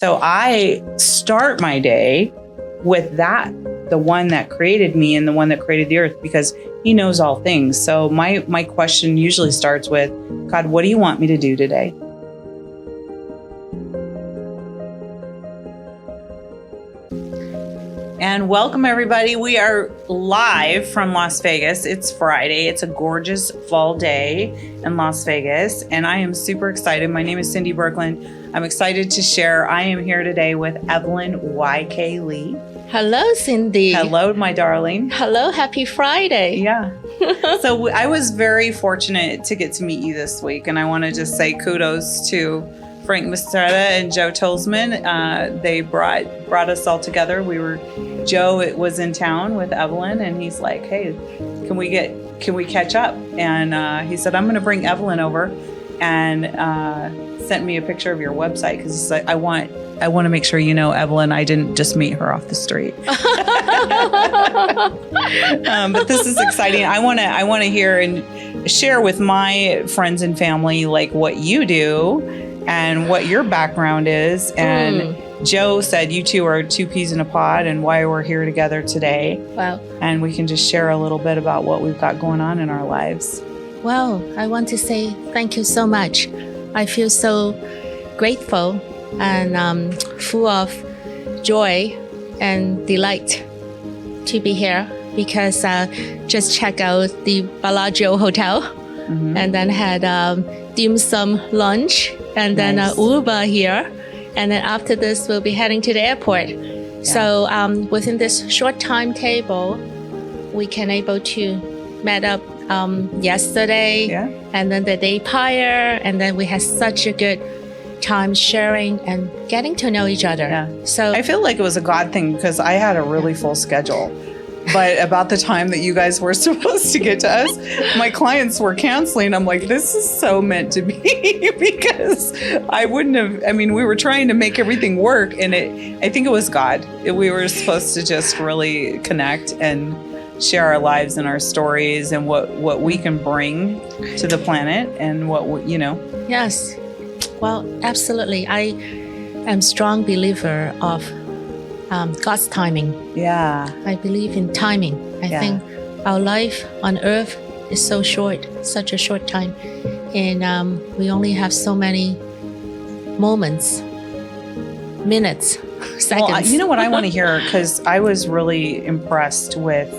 So I start my day with that, the one that created me and the one that created the earth, because he knows all things. So my question usually starts with, God, what do you want me to do today? And welcome, everybody. We are live from Las Vegas. It's Friday. It's a gorgeous fall day in Las Vegas, and I am super excited. My name is Cindy Birkland. I'm excited to share. I am here today with Evelyn Y.K. Lee. Hello, Cindy. Hello, my darling. Hello, happy Friday. Yeah. So I was very fortunate to get to meet you this week, and I want to just say kudos to Frank Mistretta and Joe Tolzman. They brought us all together. Joe was in town with Evelyn, and he's like, "Hey, can we catch up?" And he said, "I'm going to bring Evelyn over," and sent me a picture of your website because I want to make sure you know, Evelyn, I didn't just meet her off the street. But this is exciting. I want to hear and share with my friends and family like what you do and what your background is. And Joe said you two are two peas in a pod and why we're here together today. Wow. And we can just share a little bit about what we've got going on in our lives. Well, I want to say thank you so much. I feel so grateful and full of joy and delight to be here because just check out the Bellagio Hotel and then had dim sum lunch and then Uber here. And then after this, we'll be heading to the airport. Yeah. So within this short timetable, we can able to meet up yesterday and then the day prior. And then we had such a good time sharing and getting to know each other. Yeah. So I feel like it was a God thing because I had a really full schedule. But about the time that you guys were supposed to get to us, my clients were canceling. I'm like, this is so meant to be because we were trying to make everything work. And I think it was God. We were supposed to just really connect and share our lives and our stories and what we can bring to the planet and Yes. Well, absolutely. I am a strong believer of God's timing. Yeah. I believe in timing. I think our life on earth is so short, such a short time. And we only have so many moments, minutes, seconds. Well, you know what I want to hear, because I was really impressed with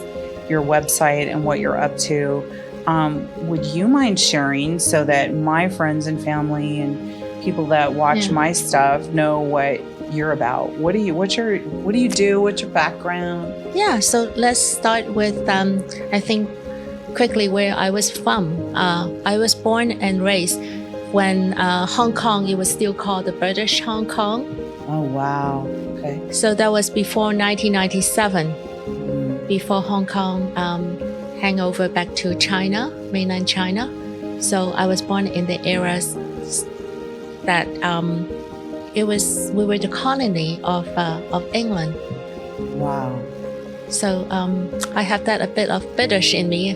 your website and what you're up to. Would you mind sharing so that my friends and family and people that watch my stuff know what you're about? What do you do? What's your background? Yeah, so let's start with I think quickly where I was from. I was born and raised when Hong Kong, it was still called the British Hong Kong. Oh wow. Okay. So that was before 1997, before Hong Kong hangover back to China, mainland China. So I was born in the eras that we were the colony of England. Wow. So I have that a bit of British in me.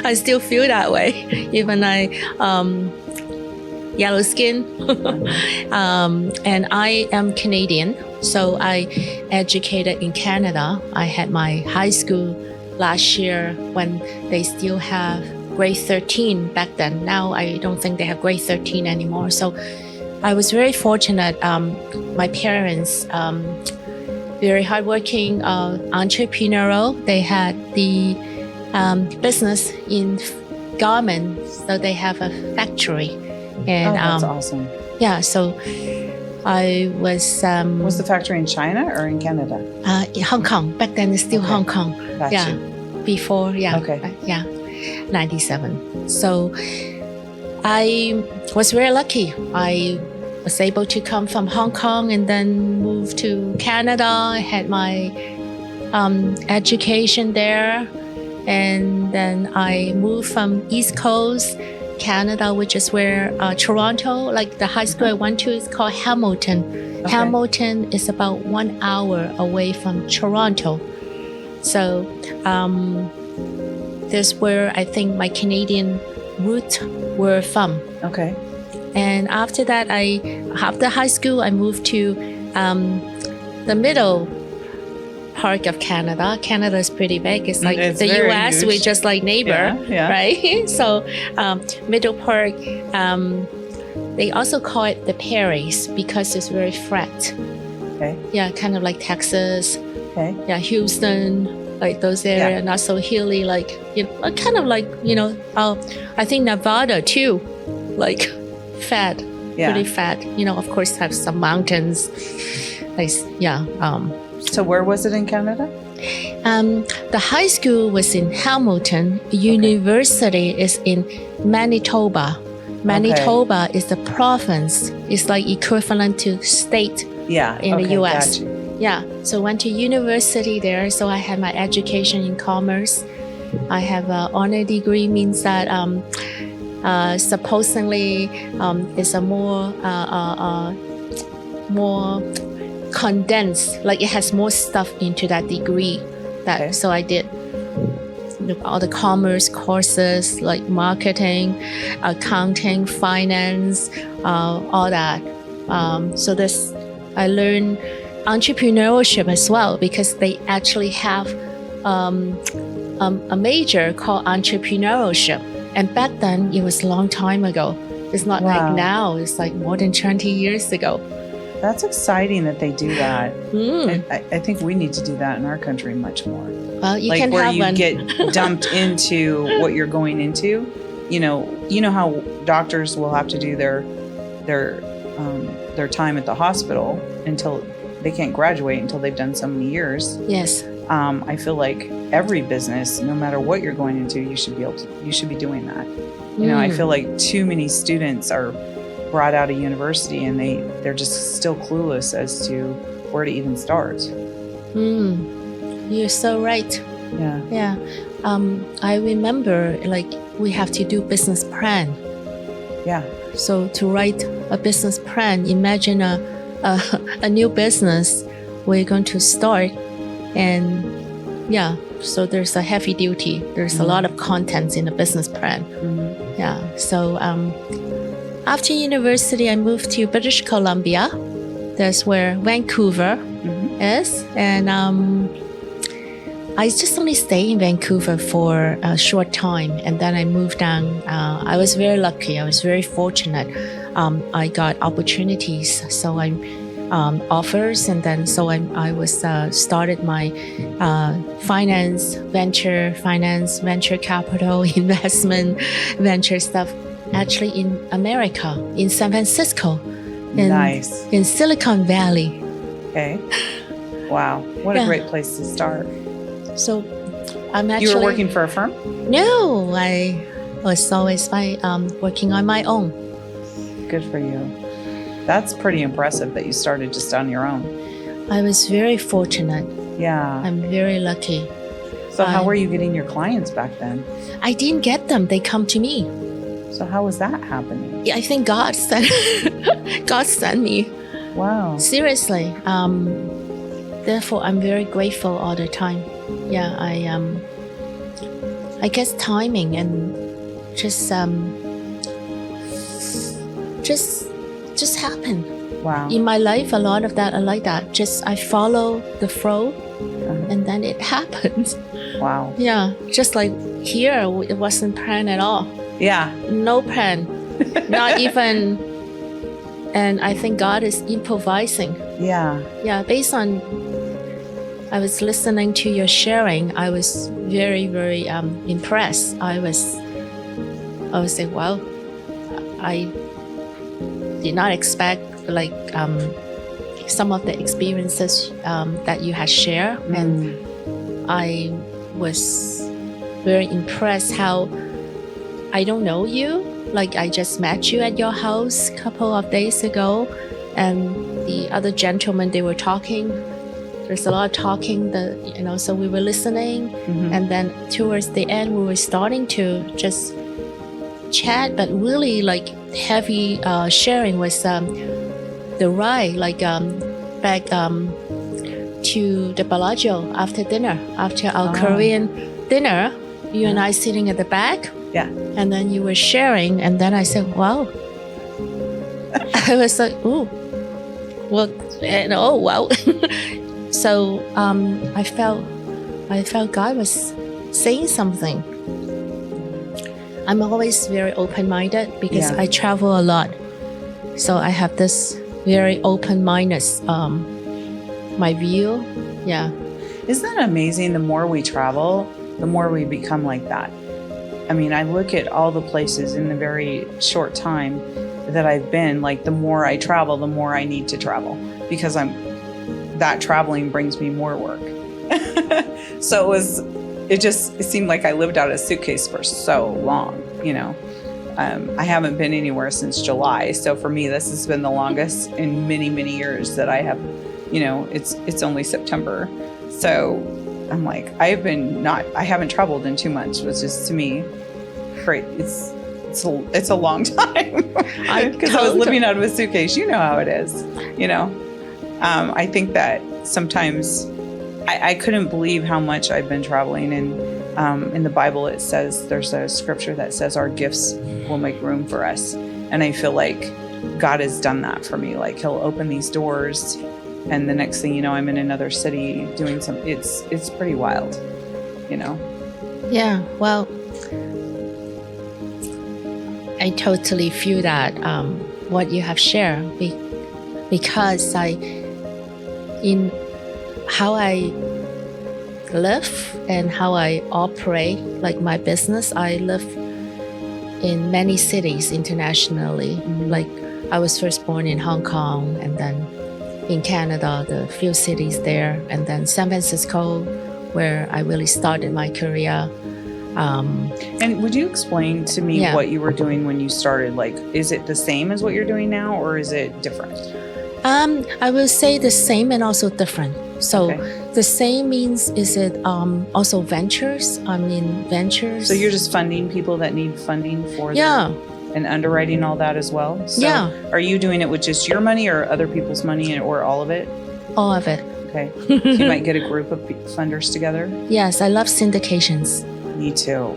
I still feel that way, even I yellow skin. And I am Canadian, so I educated in Canada. I had my high school last year when they still have grade 13 back then. Now I don't think they have grade 13 anymore. So I was very fortunate. My parents, very hardworking, entrepreneurial. They had the business in garments, so they have a factory. And that's awesome. Yeah, so I was. Was the factory in China or in Canada? Hong Kong. Back then, it's still Hong Kong. Gotcha. Yeah, before. Yeah. Okay. 97. So I was very lucky. I was able to come from Hong Kong and then move to Canada. I had my education there. And then I moved from East Coast, Canada, which is where Toronto, like the high school I went to, is called Hamilton. Okay. Hamilton is about 1 hour away from Toronto. So that's where I think my Canadian roots were from. Okay. And after that, after high school, I moved to the middle part of Canada. Canada is pretty big. It's like It's the very U.S. huge. We're just like neighbor, Yeah. right? So middle part, they also call it the prairies because it's very flat. Okay. Yeah, kind of like Texas. Okay. Yeah, Houston, like those areas, not so hilly, like, kind of like, I think Nevada too, like fat, Yeah. pretty fat. Of course have some mountains. Like, So where was it in Canada? the high school was in Hamilton. University is in Manitoba. Manitoba is the province. It's like equivalent to state in the U.S. Got you. Yeah, so went to university there. So I had my education in commerce. I have an honor degree, means that supposedly it's a more condensed, like it has more stuff into that degree. So I did all the commerce courses, like marketing, accounting, finance, all that. So I learned entrepreneurship as well, because they actually have a major called entrepreneurship. And back then, it was a long time ago. It's not like now. It's like more than 20 years ago. That's exciting that they do that. I think we need to do that in our country much more. Well, you like can where have you one. get dumped into what you're going into. You know how doctors will have to do their time at the hospital until they can't graduate until they've done so many years. Yes. I feel like every business, no matter what you're going into, you should be doing that. I feel like too many students are brought out of university and they're just still clueless as to where to even start. You're so right. Yeah. I remember, like, we have to do business plan. Yeah. So to write a business plan, imagine a new business we're going to start, and so there's a heavy duty. There's a lot of contents in the business plan. Yeah. So after university, I moved to British Columbia. That's where Vancouver is, and I just only stayed in Vancouver for a short time, and then I moved down. I was very lucky. I was very fortunate. I got opportunities, so I offers, and then so I was started my venture capital, investment, venture stuff. Actually, in America, in San Francisco, in Silicon Valley. Okay. Wow, what a great place to start. So I'm actually... You were working for a firm? No, I was always working on my own. Good for you. That's pretty impressive that you started just on your own. I was very fortunate. Yeah. I'm very lucky. So how were you getting your clients back then? I didn't get them. They come to me. So how was that happening? Yeah, I think God sent me. Wow. Seriously. Therefore, I'm very grateful all the time. Yeah, I guess timing and just happen. Wow. In my life, a lot of that are like that. Just I follow the flow, and then it happens. Wow. Yeah, just like here, it wasn't planned at all. Yeah. No plan, not even. And I think God is improvising. Yeah. Yeah, based on. I was listening to your sharing. I was very, very impressed. I was like, wow, I did not expect like some of the experiences that you had shared, and I was very impressed how I don't know you. Like I just met you at your house a couple of days ago, and the other gentlemen, they were talking. There's a lot of talking, so we were listening, and then towards the end, we were starting to just chat, but really like heavy sharing was the ride, like back to the Bellagio after dinner, after our Korean dinner, you and I sitting at the back. Yeah. And then you were sharing, and then I said, wow, I was like, oh, well, and oh, wow. So I felt God was saying something. I'm always very open-minded because I travel a lot. So I have this very open-mindedness, my view. Yeah. Isn't that amazing? The more we travel, the more we become like that. I mean, I look at all the places in the very short time that I've been, like the more I travel, the more I need to travel because that traveling brings me more work. So it seemed like I lived out a suitcase for so long, you know. I haven't been anywhere since July. So for me, this has been the longest in many, many years that I have, you know, it's only September. So I'm like, I haven't traveled in 2 months, which is to me great. It's a long time because I was living out of a suitcase. You know how it is, you know. I think that sometimes I couldn't believe how much I've been traveling. And in the Bible, it says, there's a scripture that says our gifts will make room for us. And I feel like God has done that for me. Like he'll open these doors and the next thing you know, I'm in another city doing it's pretty wild, you know? Yeah, well, I totally feel that what you have shared because in how I live and how I operate, like my business, I live in many cities internationally. Like I was first born in Hong Kong and then in Canada, the few cities there, and then San Francisco, where I really started my career. And would you explain to me what you were doing when you started? Like, is it the same as what you're doing now, or is it different? I will say the same and also different. So the same means, is it also ventures? I mean, ventures. So you're just funding people that need funding for and underwriting all that as well? So are you doing it with just your money or other people's money or all of it? All of it. Okay. So you might get a group of funders together? Yes, I love syndications. Me too.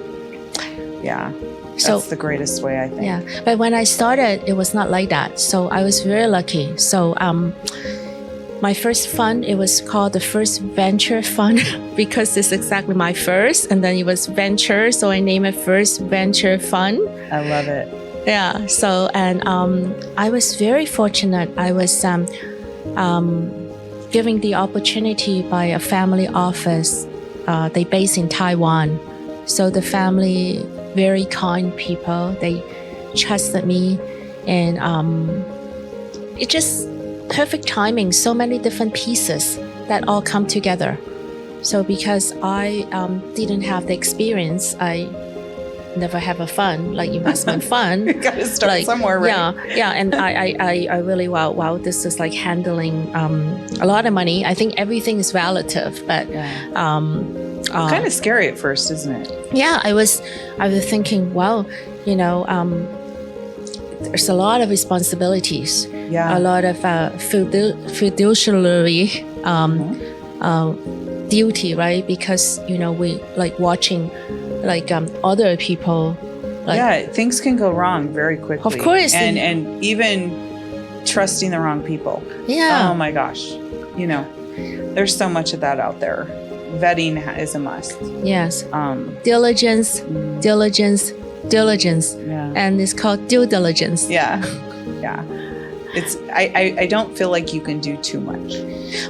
Yeah. So, that's the greatest way, I think. Yeah. But when I started, it was not like that. So I was very lucky. So my first fund, it was called the First Venture Fund because it's exactly my first. And then it was venture. So I named it First Venture Fund. I love it. Yeah. So, and I was very fortunate. I was given the opportunity by a family office. They based in Taiwan. So the family, very kind people, they trusted me. And it just perfect timing, so many different pieces that all come together. So because I didn't have the experience, I never have a fund, like investment fund. You gotta start somewhere, right? Yeah. And I really, wow, this is like handling a lot of money. I think everything is relative, but kind of scary at first, isn't it? Yeah, I was thinking, wow, you know, there's a lot of responsibilities, a lot of fiduciary duty, right? Because, you know, we like watching like other people. Like, things can go wrong very quickly. Of course. And even trusting the wrong people. Yeah. Oh my gosh. You know, there's so much of that out there. Vetting is a must. Yes. Diligence. Yeah. And it's called due diligence. Yeah. It's I don't feel like you can do too much.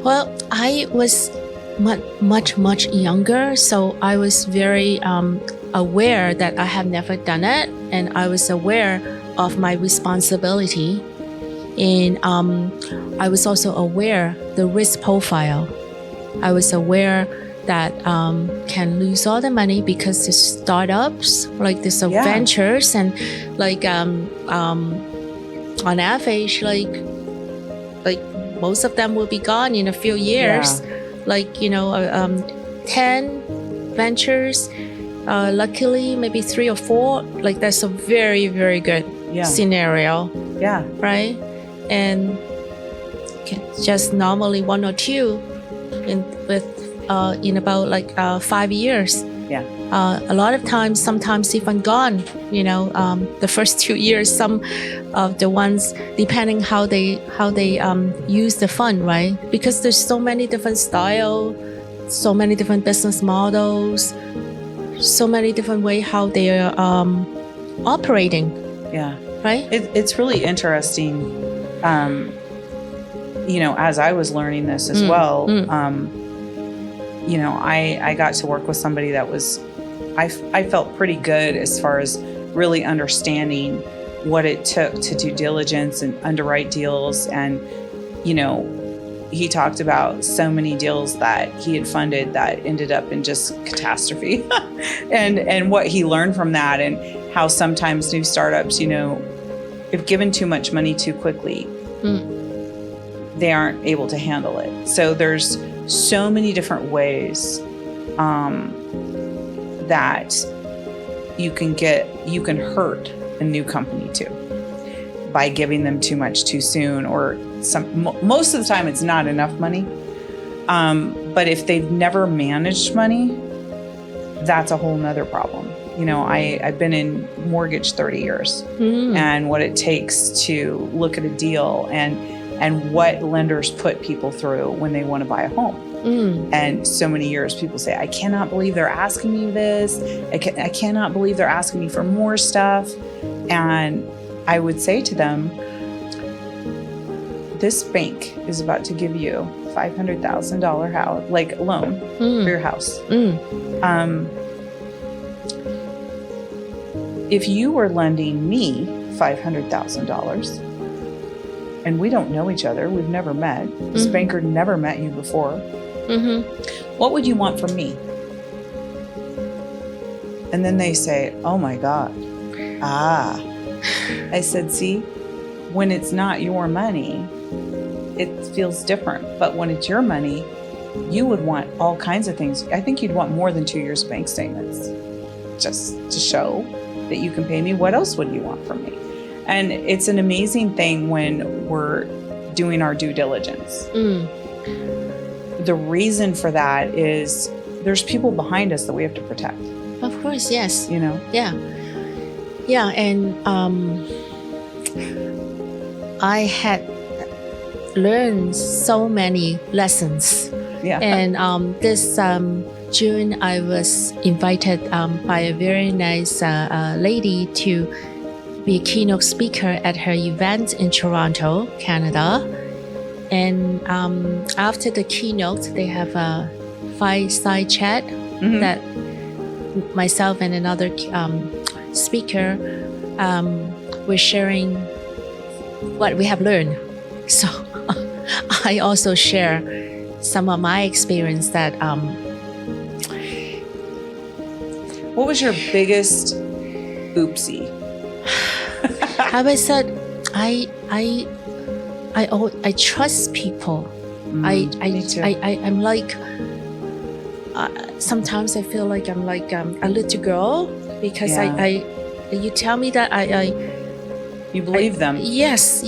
Well, I was much younger, so I was very aware that I have never done it, and I was aware of my responsibility, and I was also aware the risk profile. I was aware that can lose all the money because the startups, like the ventures, and like on average, like most of them will be gone in a few years. Like, you know, 10 ventures, luckily maybe 3 or 4. Like that's a very, very good scenario. Yeah. Right? And just normally 1 or 2 in about like 5 years. Yeah. a lot of times, sometimes even gone. The first 2 years, some of the ones, depending how they use the fund, right? Because there's so many different styles, so many different business models, so many different ways how they are operating. Yeah. Right? It's really interesting. As I was learning this as well, I got to work with somebody that was, I felt pretty good as far as really understanding what it took to do diligence and underwrite deals. And, he talked about so many deals that he had funded that ended up in just catastrophe and what he learned from that, and how sometimes new startups, if given too much money too quickly, they aren't able to handle it. So there's so many different ways that you can hurt a new company too, by giving them too much too soon, or most of the time it's not enough money. But if they've never managed money, that's a whole nother problem. I've been in mortgage 30 years, and what it takes to look at a deal and what lenders put people through when they want to buy a home. And so many years people say, I cannot believe they're asking me this. I cannot believe they're asking me for more stuff. And I would say to them, this bank is about to give you $500,000 house, loan for your house. If you were lending me $500,000 and we don't know each other, we've never met, this banker never met you before, what would you want from me? And then they say, oh my God. I said, see, when it's not your money, it feels different. But when it's your money, you would want all kinds of things. I think you'd want more than 2 years of bank statements just to show that you can pay me. What else would you want from me? And it's an amazing thing when we're doing our due diligence. The reason for that is there's people behind us that we have to protect. Of course, yes. Yeah, and I had learned so many lessons. Yeah. And this June, I was invited by a very nice lady to be a keynote speaker at her event in Toronto, Canada. And after the keynote, they have a fireside chat that myself and another speaker were sharing what we have learned. So I also share some of my experience that. What was your biggest oopsie? I was said, I trust people. Me too. I'm like. Sometimes I feel like I'm like a little girl because you tell me that you believe them. Yes.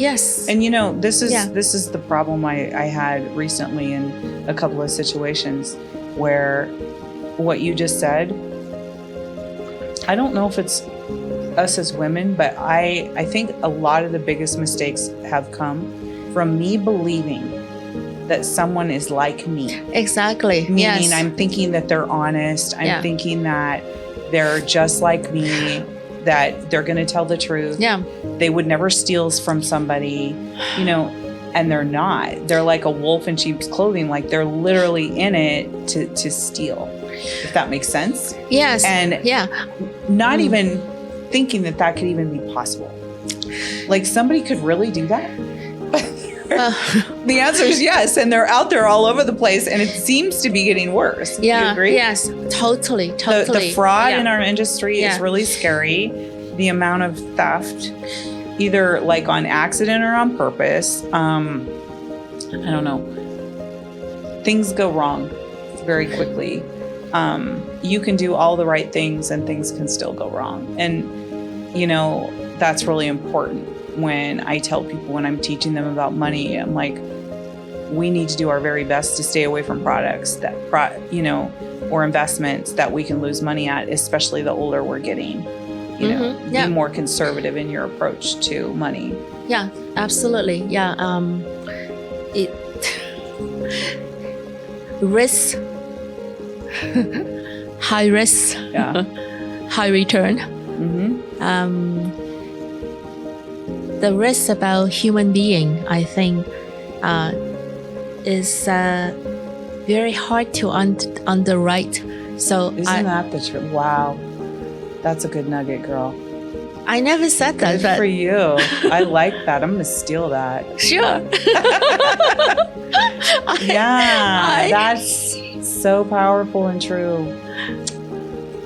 And this is the problem I had recently in a couple of situations where what you just said, I don't know if it's us as women, but I think a lot of the biggest mistakes have come from me believing that someone is like me. Exactly. Meaning yes. I'm thinking that they're honest. I'm thinking that they're just like me, that they're going to tell the truth. Yeah. They would never steal from somebody, and they're not. They're like a wolf in sheep's clothing. Like they're literally in it to steal, if that makes sense. Yes. And not even thinking that could even be possible. Like somebody could really do that. The answer is yes, and they're out there all over the place, and it seems to be getting worse. Do you agree? Yes, totally. The fraud in our industry is really scary. The amount of theft, either like on accident or on purpose. I don't know. Things go wrong very quickly. You can do all the right things, and things can still go wrong. And that's really important. When I tell people, when I'm teaching them about money, I'm like, we need to do our very best to stay away from products that, or investments that we can lose money at, especially the older we're getting. You know, be more conservative in your approach to money. Yeah, absolutely. Yeah. It risk, high risk, high return. The risk about human being, I think, is very hard to underwrite. So isn't that the truth? Wow, that's a good nugget, girl. I never said that. Good for you. I like that. I'm gonna steal that. Sure. That's so powerful and true.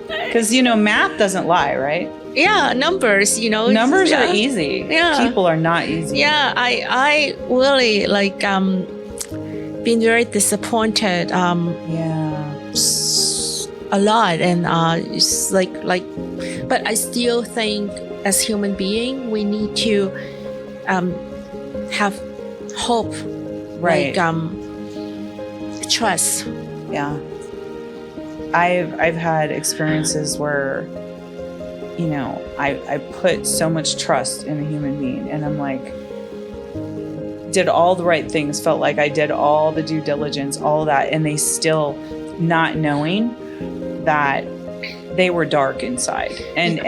Because math doesn't lie, right? Yeah, numbers. Numbers are easy. Yeah. People are not easy. Yeah, I really been very disappointed. A lot, and it's but I still think as human being we need to have hope, right? Trust. Yeah, I've had experiences where I put so much trust in a human being, and I'm like, did all the right things, felt like I did all the due diligence, all that, and they still not knowing that they were dark inside. And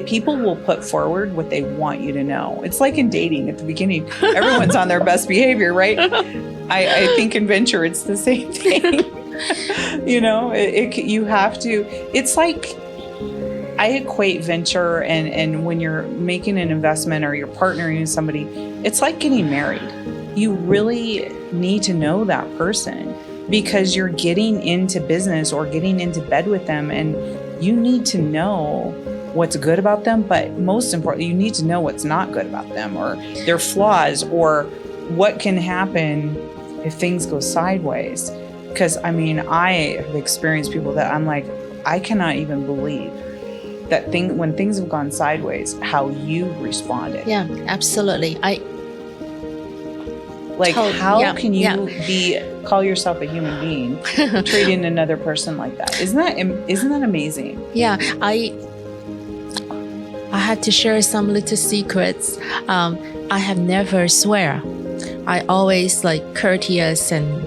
people will put forward what they want you to know. It's like in dating at the beginning, everyone's on their best behavior, right? I think in venture it's the same thing. You have to, it's like, I equate venture and when you're making an investment or you're partnering with somebody, it's like getting married. You really need to know that person because you're getting into business or getting into bed with them, and you need to know what's good about them, but most importantly, you need to know what's not good about them or their flaws or what can happen if things go sideways. Because I have experienced people that I'm like, I cannot even believe that when things have gone sideways, how you responded. Yeah, absolutely. How can you call yourself a human being treating another person like that? Isn't that amazing? Yeah, I had to share some little secrets. I have never swear. I always courteous and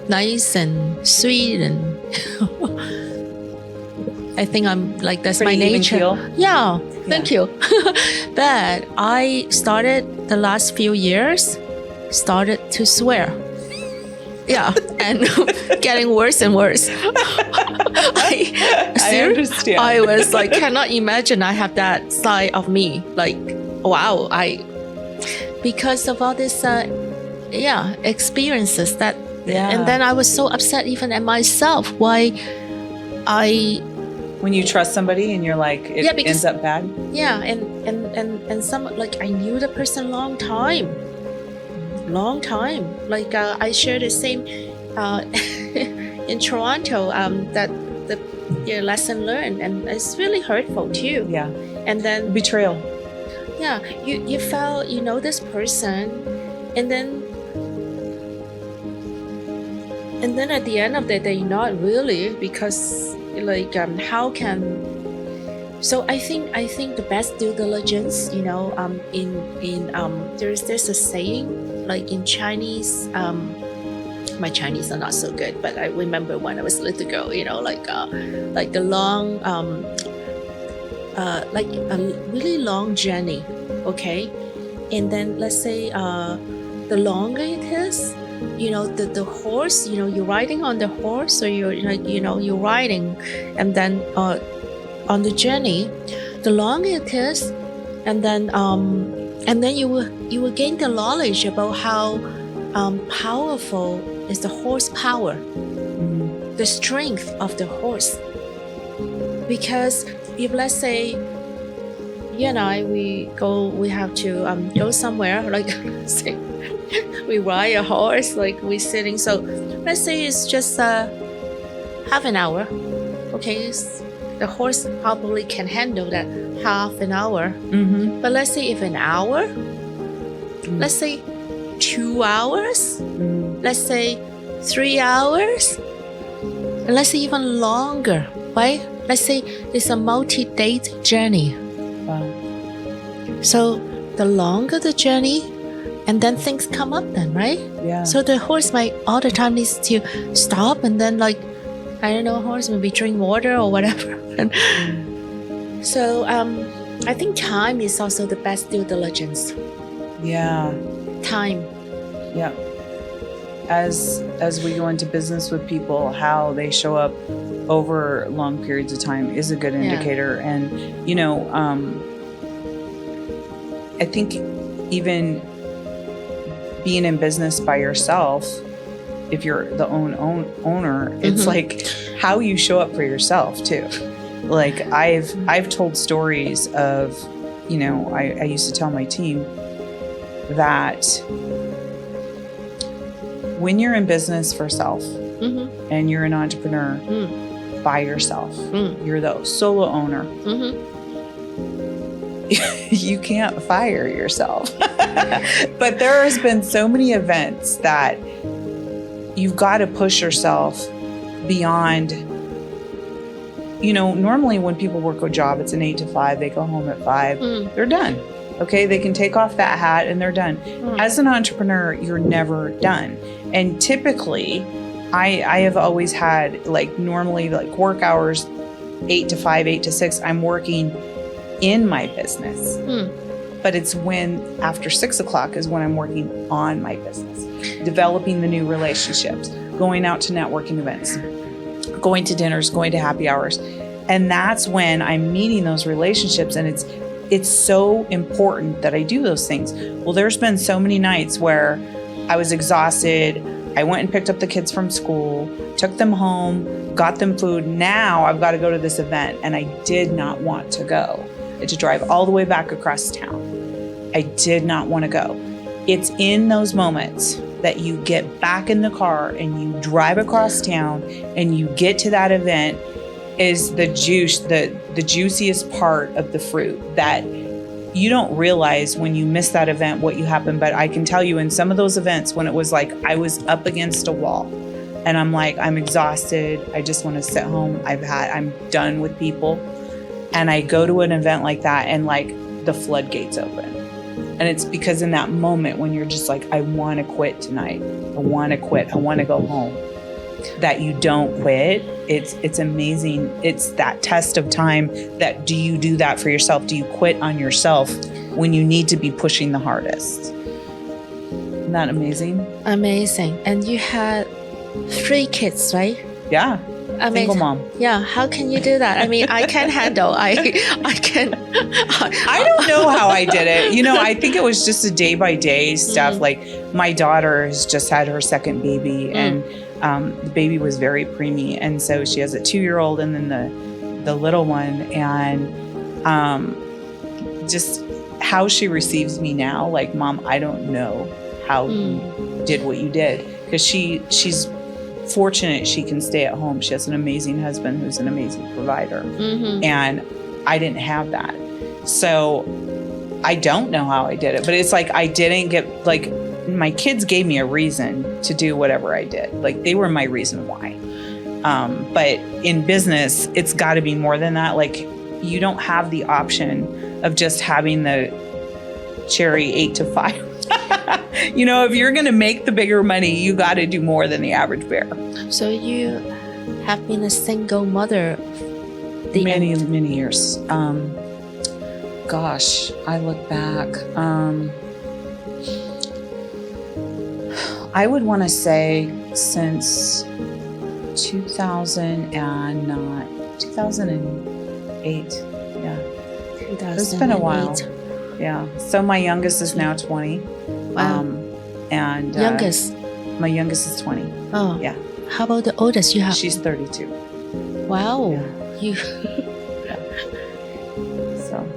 nice and sweet, and I think I'm that's pretty my nature. Keel. Yeah, thank you. But I started the last few years to swear. Yeah, and getting worse and worse. I understand. I was cannot imagine I have that side of me. Wow, because of all this experiences that. Yeah. And then I was so upset even at myself. Why when you trust somebody and you're like, ends up bad? Yeah, and some I knew the person long time. I shared the same in Toronto, that the lesson learned, and it's really hurtful too. Yeah. And then betrayal. Yeah, you felt this person, and then at the end of the day, not really, because how can? So I think the best due diligence, there's a saying in Chinese. My Chinese are not so good, but I remember when I was a little girl, the long, a really long journey, okay, and then let's say the longer it is. The horse, you're riding on the horse, or you're riding, and then on the journey, the longer it is, and then you will gain the knowledge about how powerful is the horsepower, the strength of the horse. Because if let's say you and I we have to go somewhere, say we ride a horse, we're sitting. So let's say it's just half an hour. Okay, the horse probably can handle that half an hour. Mm-hmm. But let's say if an hour, let's say 2 hours, let's say 3 hours, And let's say even longer, right? Let's say it's a multi-date journey. Wow. So the longer the journey, and then things come up then, right? Yeah. So the horse might all the time needs to stop and then like, I don't know, horse maybe drink water or whatever. So I think time is also the best due diligence. Yeah. Time. Yeah. As we go into business with people, how they show up over long periods of time is a good indicator. And, you know, I think even being in business by yourself, if you're the owner, it's like how you show up for yourself too. Like I've told stories of, you know, I used to tell my team that when you're in business for self and you're an entrepreneur by yourself, you're the solo owner. You can't fire yourself. But there has been so many events that you've got to push yourself beyond. You know, normally when people work a job, it's an 8 to 5, they go home at 5, they're done. Okay, they can take off that hat and they're done. As an entrepreneur, you're never done. And typically, I have always had like normally like work hours 8 to 5, 8 to 6, I'm working in my business. But it's when after 6 o'clock is when I'm working on my business, developing the new relationships, going out to networking events, going to dinners, going to happy hours. And that's when I'm meeting those relationships. And it's so important that I do those things. Well, there's been so many nights where I was exhausted. I went and picked up the kids from school, took them home, got them food. Now I've got to go to this event. And I did not want to go. I had to drive all the way back across town. I did not want to go. It's in those moments that you get back in the car and you drive across town and you get to that event is the juice, the juiciest part of the fruit that you don't realize when you miss that event what you happened. But I can tell you in some of those events when it was like I was up against a wall and I'm like, I'm exhausted. I just want to sit home. I'm done with people. And I go to an event like that and like the floodgates open. And it's because in that moment when you're just like, I want to quit tonight. I want to quit. I want to go home. That you don't quit. It's amazing. It's that test of time that do you do that for yourself? Do you quit on yourself when you need to be pushing the hardest? Isn't that amazing? Amazing. And you had 3 kids, right? Yeah. Amazing. Single mom. Yeah. How can you do that? I mean, I can't handle. I don't know how I did it. You know, I think it was just a day by day stuff. Like my daughter has just had her second baby and the baby was very preemie. And so she has a 2-year-old and then the little one. And just how she receives me now, like, Mom, I don't know how you did what you did. Because she's fortunate she can stay at home. She has an amazing husband who's an amazing provider. And I didn't have that. So I don't know how I did it. But it's like I didn't get, like, my kids gave me a reason to do whatever I did. Like, they were my reason why. But in business, it's got to be more than that. Like, you don't have the option of just having the cherry 8 to 5. You know, if you're going to make the bigger money, you got to do more than the average bear. So you have been a single mother many years. Gosh, I look back. I would want to say since 2008. Yeah. It's been a while. Yeah. So my youngest is now 20. Wow. And youngest? My youngest is 20. Oh. Yeah. How about the oldest you have? She's 32. Wow. Yeah.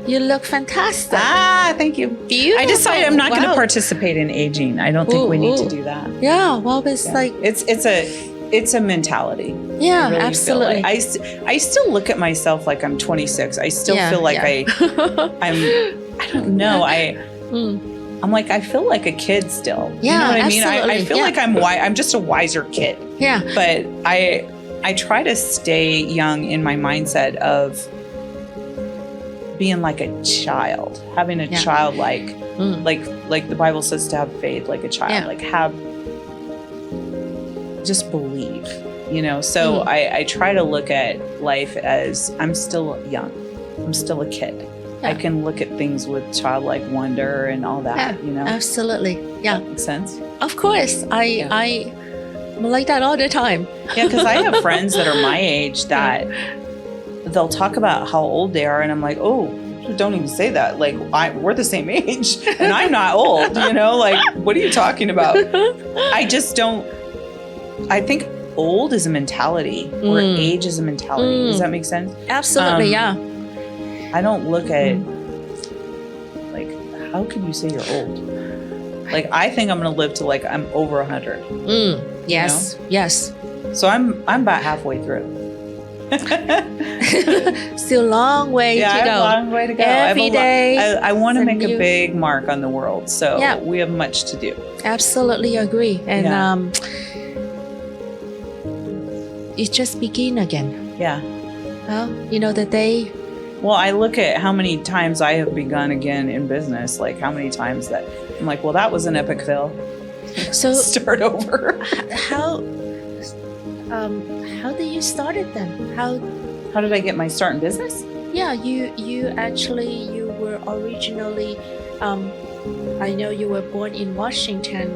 You look fantastic. Thank you. Beautiful. I decided I'm not going to participate in aging. I don't think we need to do that. Yeah. Well, it's like it's a mentality. Yeah, really absolutely. I still look at myself like I'm 26. I still feel like I don't know. I'm like, I feel like a kid still. Yeah, you know what I mean? absolutely. I feel like I'm just a wiser kid. Yeah. But I I try to stay young in my mindset of being like a child, having a childlike, like the Bible says to have faith like a child, like just believe, So I try to look at life as I'm still young. I'm still a kid. I can look at things with childlike wonder and all that, Absolutely. Yeah. That makes sense. Of course. I'm like that all the time. Yeah, because I have friends that are my age that they'll talk about how old they are, and I'm like, oh, don't even say that. Like, we're the same age, and I'm not old, Like, what are you talking about? I just don't. I think old is a mentality, or age is a mentality. Does that make sense? Absolutely, yeah. I don't look at, like, how can you say you're old? Like, I think I'm going to live till, like, I'm over 100. Yes, yes. So I'm about halfway through. Still a long way to go. Yeah, a long way to go. Every day. I want to make a big mark on the world. So we have much to do. Absolutely agree. And it just begin again. Yeah. Well, the day. Well, I look at how many times I have begun again in business, like how many times that I'm like, well, that was an epic fail. So start over. How did you start it then? How did I get my start in business? Yeah, you were originally, I know you were born in Washington.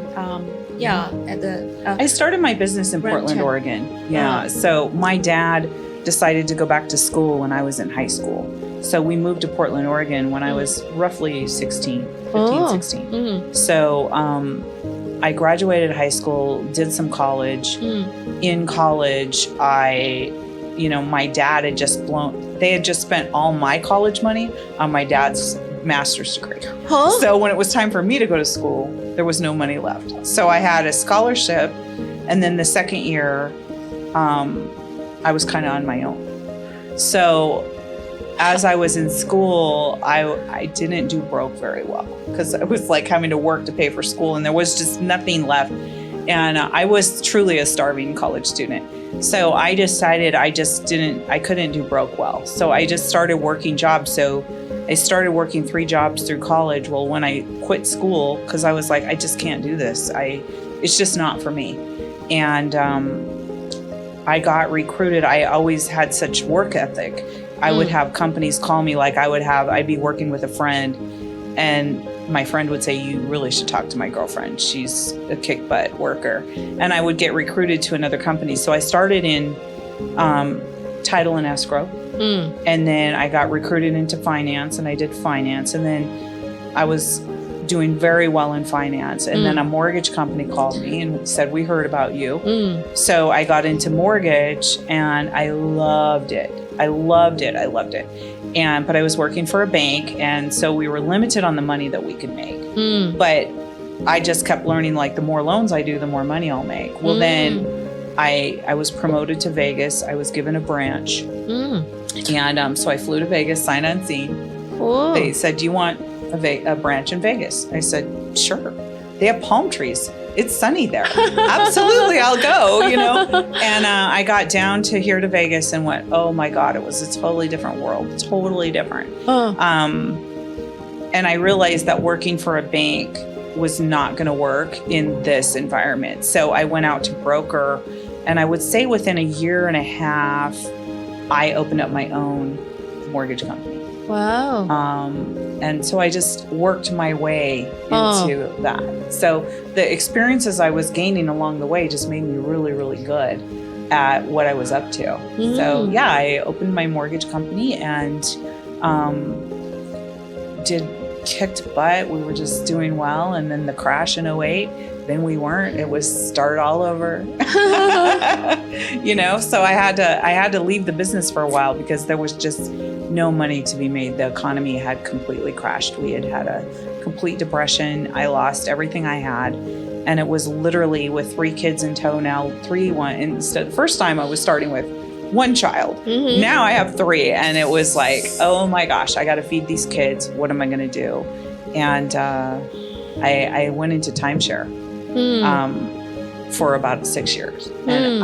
I started my business in Portland, Oregon. Yeah. So my dad decided to go back to school when I was in high school. So we moved to Portland, Oregon when I was roughly 16. So I graduated high school, did some college. In college, my dad had they had just spent all my college money on my dad's master's degree. So when it was time for me to go to school, there was no money left. So I had a scholarship, and then the second year, I was kind of on my own. So as I was in school, I didn't do broke very well because I was like having to work to pay for school, and there was just nothing left. And I was truly a starving college student. So I decided I couldn't do broke well. So I just started working jobs. So I started working 3 jobs through college. Well, when I quit school, because I was like, I just can't do this. It's just not for me. And I got recruited. I always had such work ethic. I would have companies call me, like I'd be working with a friend, and my friend would say, you really should talk to my girlfriend. She's a kick butt worker. And I would get recruited to another company. So I started in title and escrow. And then I got recruited into finance, and I did finance. And then I was doing very well in finance. And then a mortgage company called me and said, we heard about you. So I got into mortgage, and I loved it. But I was working for a bank, and so we were limited on the money that we could make. But I just kept learning, like, the more loans I do, the more money I'll make. Well, then I was promoted to Vegas. I was given a branch. And so I flew to Vegas, signed unseen. Whoa. They said, do you want a branch in Vegas? I said, sure. They have palm trees. It's sunny there. Absolutely, I'll go, And I got down to Vegas and went, oh my God, it was a totally different world. Totally different. And I realized that working for a bank was not going to work in this environment. So I went out to broker, and I would say within a year and a half, I opened up my own mortgage company. Wow. And so I just worked my way into that. So the experiences I was gaining along the way just made me really, really good at what I was up to. So yeah, I opened my mortgage company and kicked butt. We were just doing well. And then the crash in 2008, then we weren't. It was start all over. So I had to leave the business for a while because there was just no money to be made. The economy had completely crashed. We had a complete depression. I lost everything I had. And it was literally with 3 kids in tow now, 1. Instead, the first time I was starting with 1 child. Now I have 3. And it was like, oh my gosh, I got to feed these kids. What am I going to do? And I went into timeshare for about 6 years. And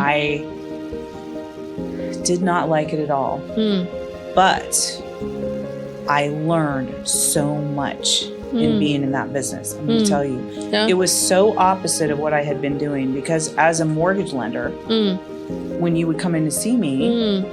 did not like it at all. But I learned so much in being in that business. I'm going to tell you, it was so opposite of what I had been doing, because as a mortgage lender, when you would come in to see me,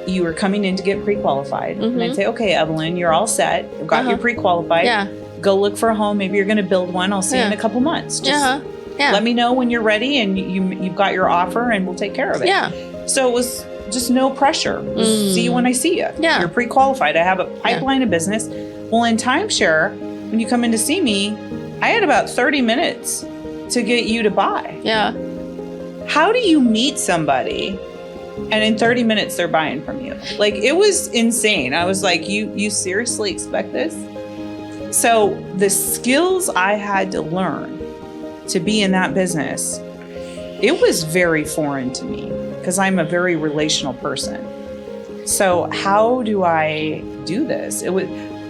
you were coming in to get pre-qualified. And I'd say, okay, Evelyn, you're all set. I've got you pre-qualified. Yeah. Go look for a home. Maybe you're going to build one. I'll see you in a couple months. Just let me know when you're ready and you've got your offer, and we'll take care of it. Yeah. So it was just no pressure. See you when I see you. Yeah. You're pre-qualified. I have a pipeline of business. Well, in timeshare, when you come in to see me, I had about 30 minutes to get you to buy. Yeah. How do you meet somebody and in 30 minutes they're buying from you? Like, it was insane. I was like, you seriously expect this? So the skills I had to learn to be in that business, it was very foreign to me, because I'm a very relational person. So how do I do this?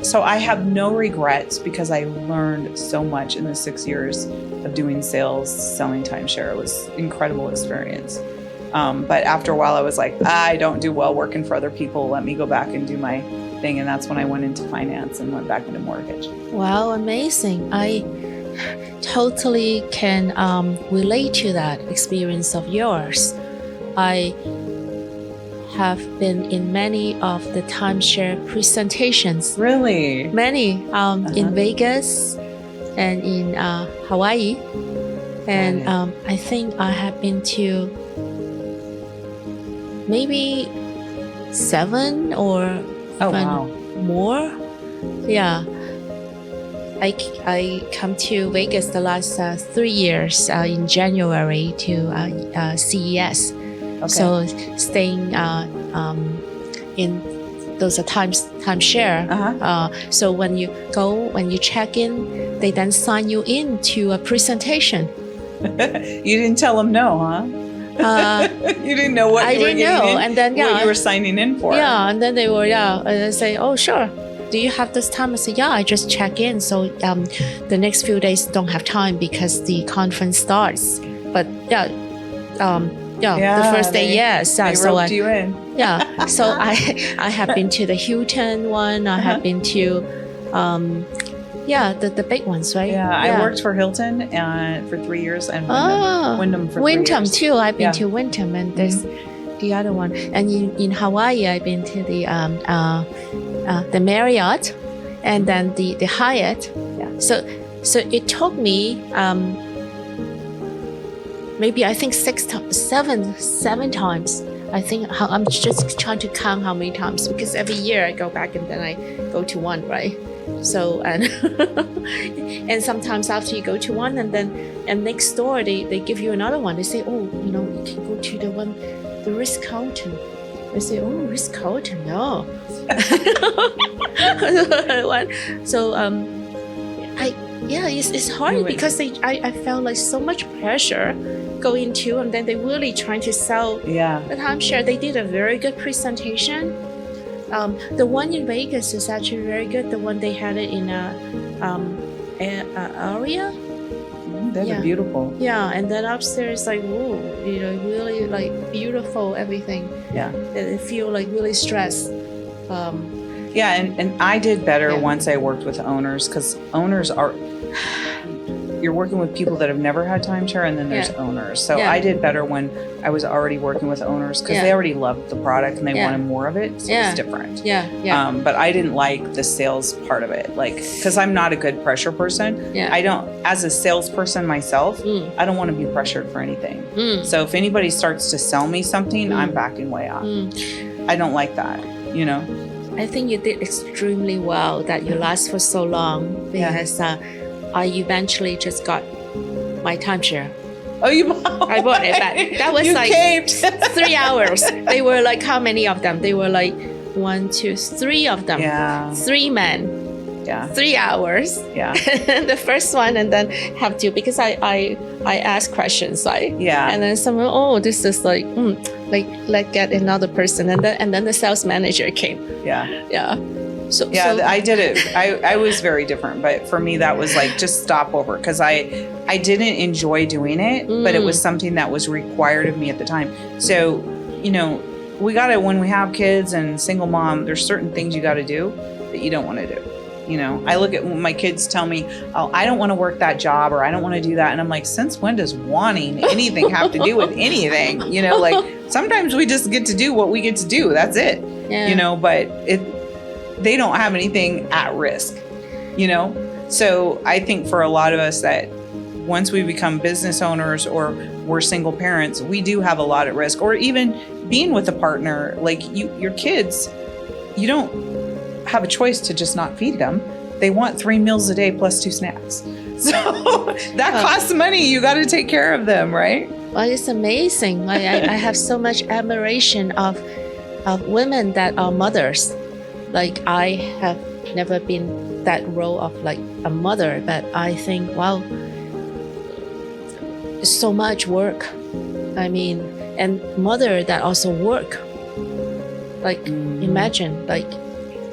So I have no regrets, because I learned so much in the 6 years of doing sales, selling timeshare. It was an incredible experience. But after a while, I was like, I don't do well working for other people. Let me go back and do my thing. And that's when I went into finance and went back into mortgage. Wow, amazing. I totally can relate to that experience of yours. I have been in many of the timeshare presentations. Really? Many in Vegas and in Hawaii. And I think I have been to maybe 7 or more. Yeah. I come to Vegas the last 3 years in January to CES. Okay. So staying in those are timeshare. So when you check in, they then sign you in to a presentation. You didn't tell them no, huh? You didn't know what you were getting in, and then what you were signing in for. Yeah, and then they were and they say, oh sure. Do you have this time? I said, yeah, I just check in. So the next few days don't have time because the conference starts. But the first day, yes. They roped you in. Yeah. So I have been to the Hilton one. I have been to, the big ones, right? Yeah, I worked for Hilton for 3 years and Wyndham for 3 years. Wyndham too. I've been to Wyndham, and there's the other one. And in Hawaii, I've been to the Marriott, and then the Hyatt. Yeah. So it took me maybe I think 7 times. I think I'm just trying to count how many times, because every year I go back and then I go to one, right? So and and sometimes after you go to one and next door they give you another one. They say, oh, you can go to the Ritz-Carlton. I say, oh, Ritz-Carlton, no. So it's hard because I felt like so much pressure going to, and then they really trying to sell the timeshare. They did a very good presentation. The one in Vegas is actually very good. The one they had it in area. They're beautiful. Yeah, and then upstairs, like, whoa, really like beautiful everything. Yeah, they feel like really stressed. And I did better once I worked with owners, because owners are. You're working with people that have never had timeshare, and then there's owners. So I did better when I was already working with owners, because they already loved the product and they wanted more of it. So it's different. But I didn't like the sales part of it, like, because I'm not a good pressure person. I don't, as a salesperson myself, I don't want to be pressured for anything. So if anybody starts to sell me something, I'm backing way off. I don't like that, I think you did extremely well that you last for so long, because I eventually just got my timeshare. Oh, I bought it back. That was like 3 hours. They were like, how many of them? They were like 1, 2, 3 of them. Yeah. 3 men. Yeah. 3 hours. Yeah. The first one, and then have to, because I ask questions, and then someone, oh, this is like let's get another person, and then the sales manager came. Yeah. So I did it. I was very different, but for me that was like just stopover, because I didn't enjoy doing it, but it was something that was required of me at the time. So we got to, when we have kids and single mom, there's certain things you got to do that you don't want to do. You know, I look at when my kids tell me, oh, I don't want to work that job, or I don't want to do that. And I'm like, since when does wanting anything have to do with anything? You know, like sometimes we just get to do what we get to do. That's it. Yeah. You know, but they don't have anything at risk, you know? So I think for a lot of us that once we become business owners or we're single parents, we do have a lot at risk. Or even being with a partner, like your kids, you don't have a choice to just not feed them. They want 3 meals a day plus 2 snacks. So that costs money. You got to take care of them, right? Well, it's amazing. I have so much admiration of women that are mothers. Like I have never been that role of like a mother, but I think, wow, so much work. I mean, and mother that also work. Like imagine like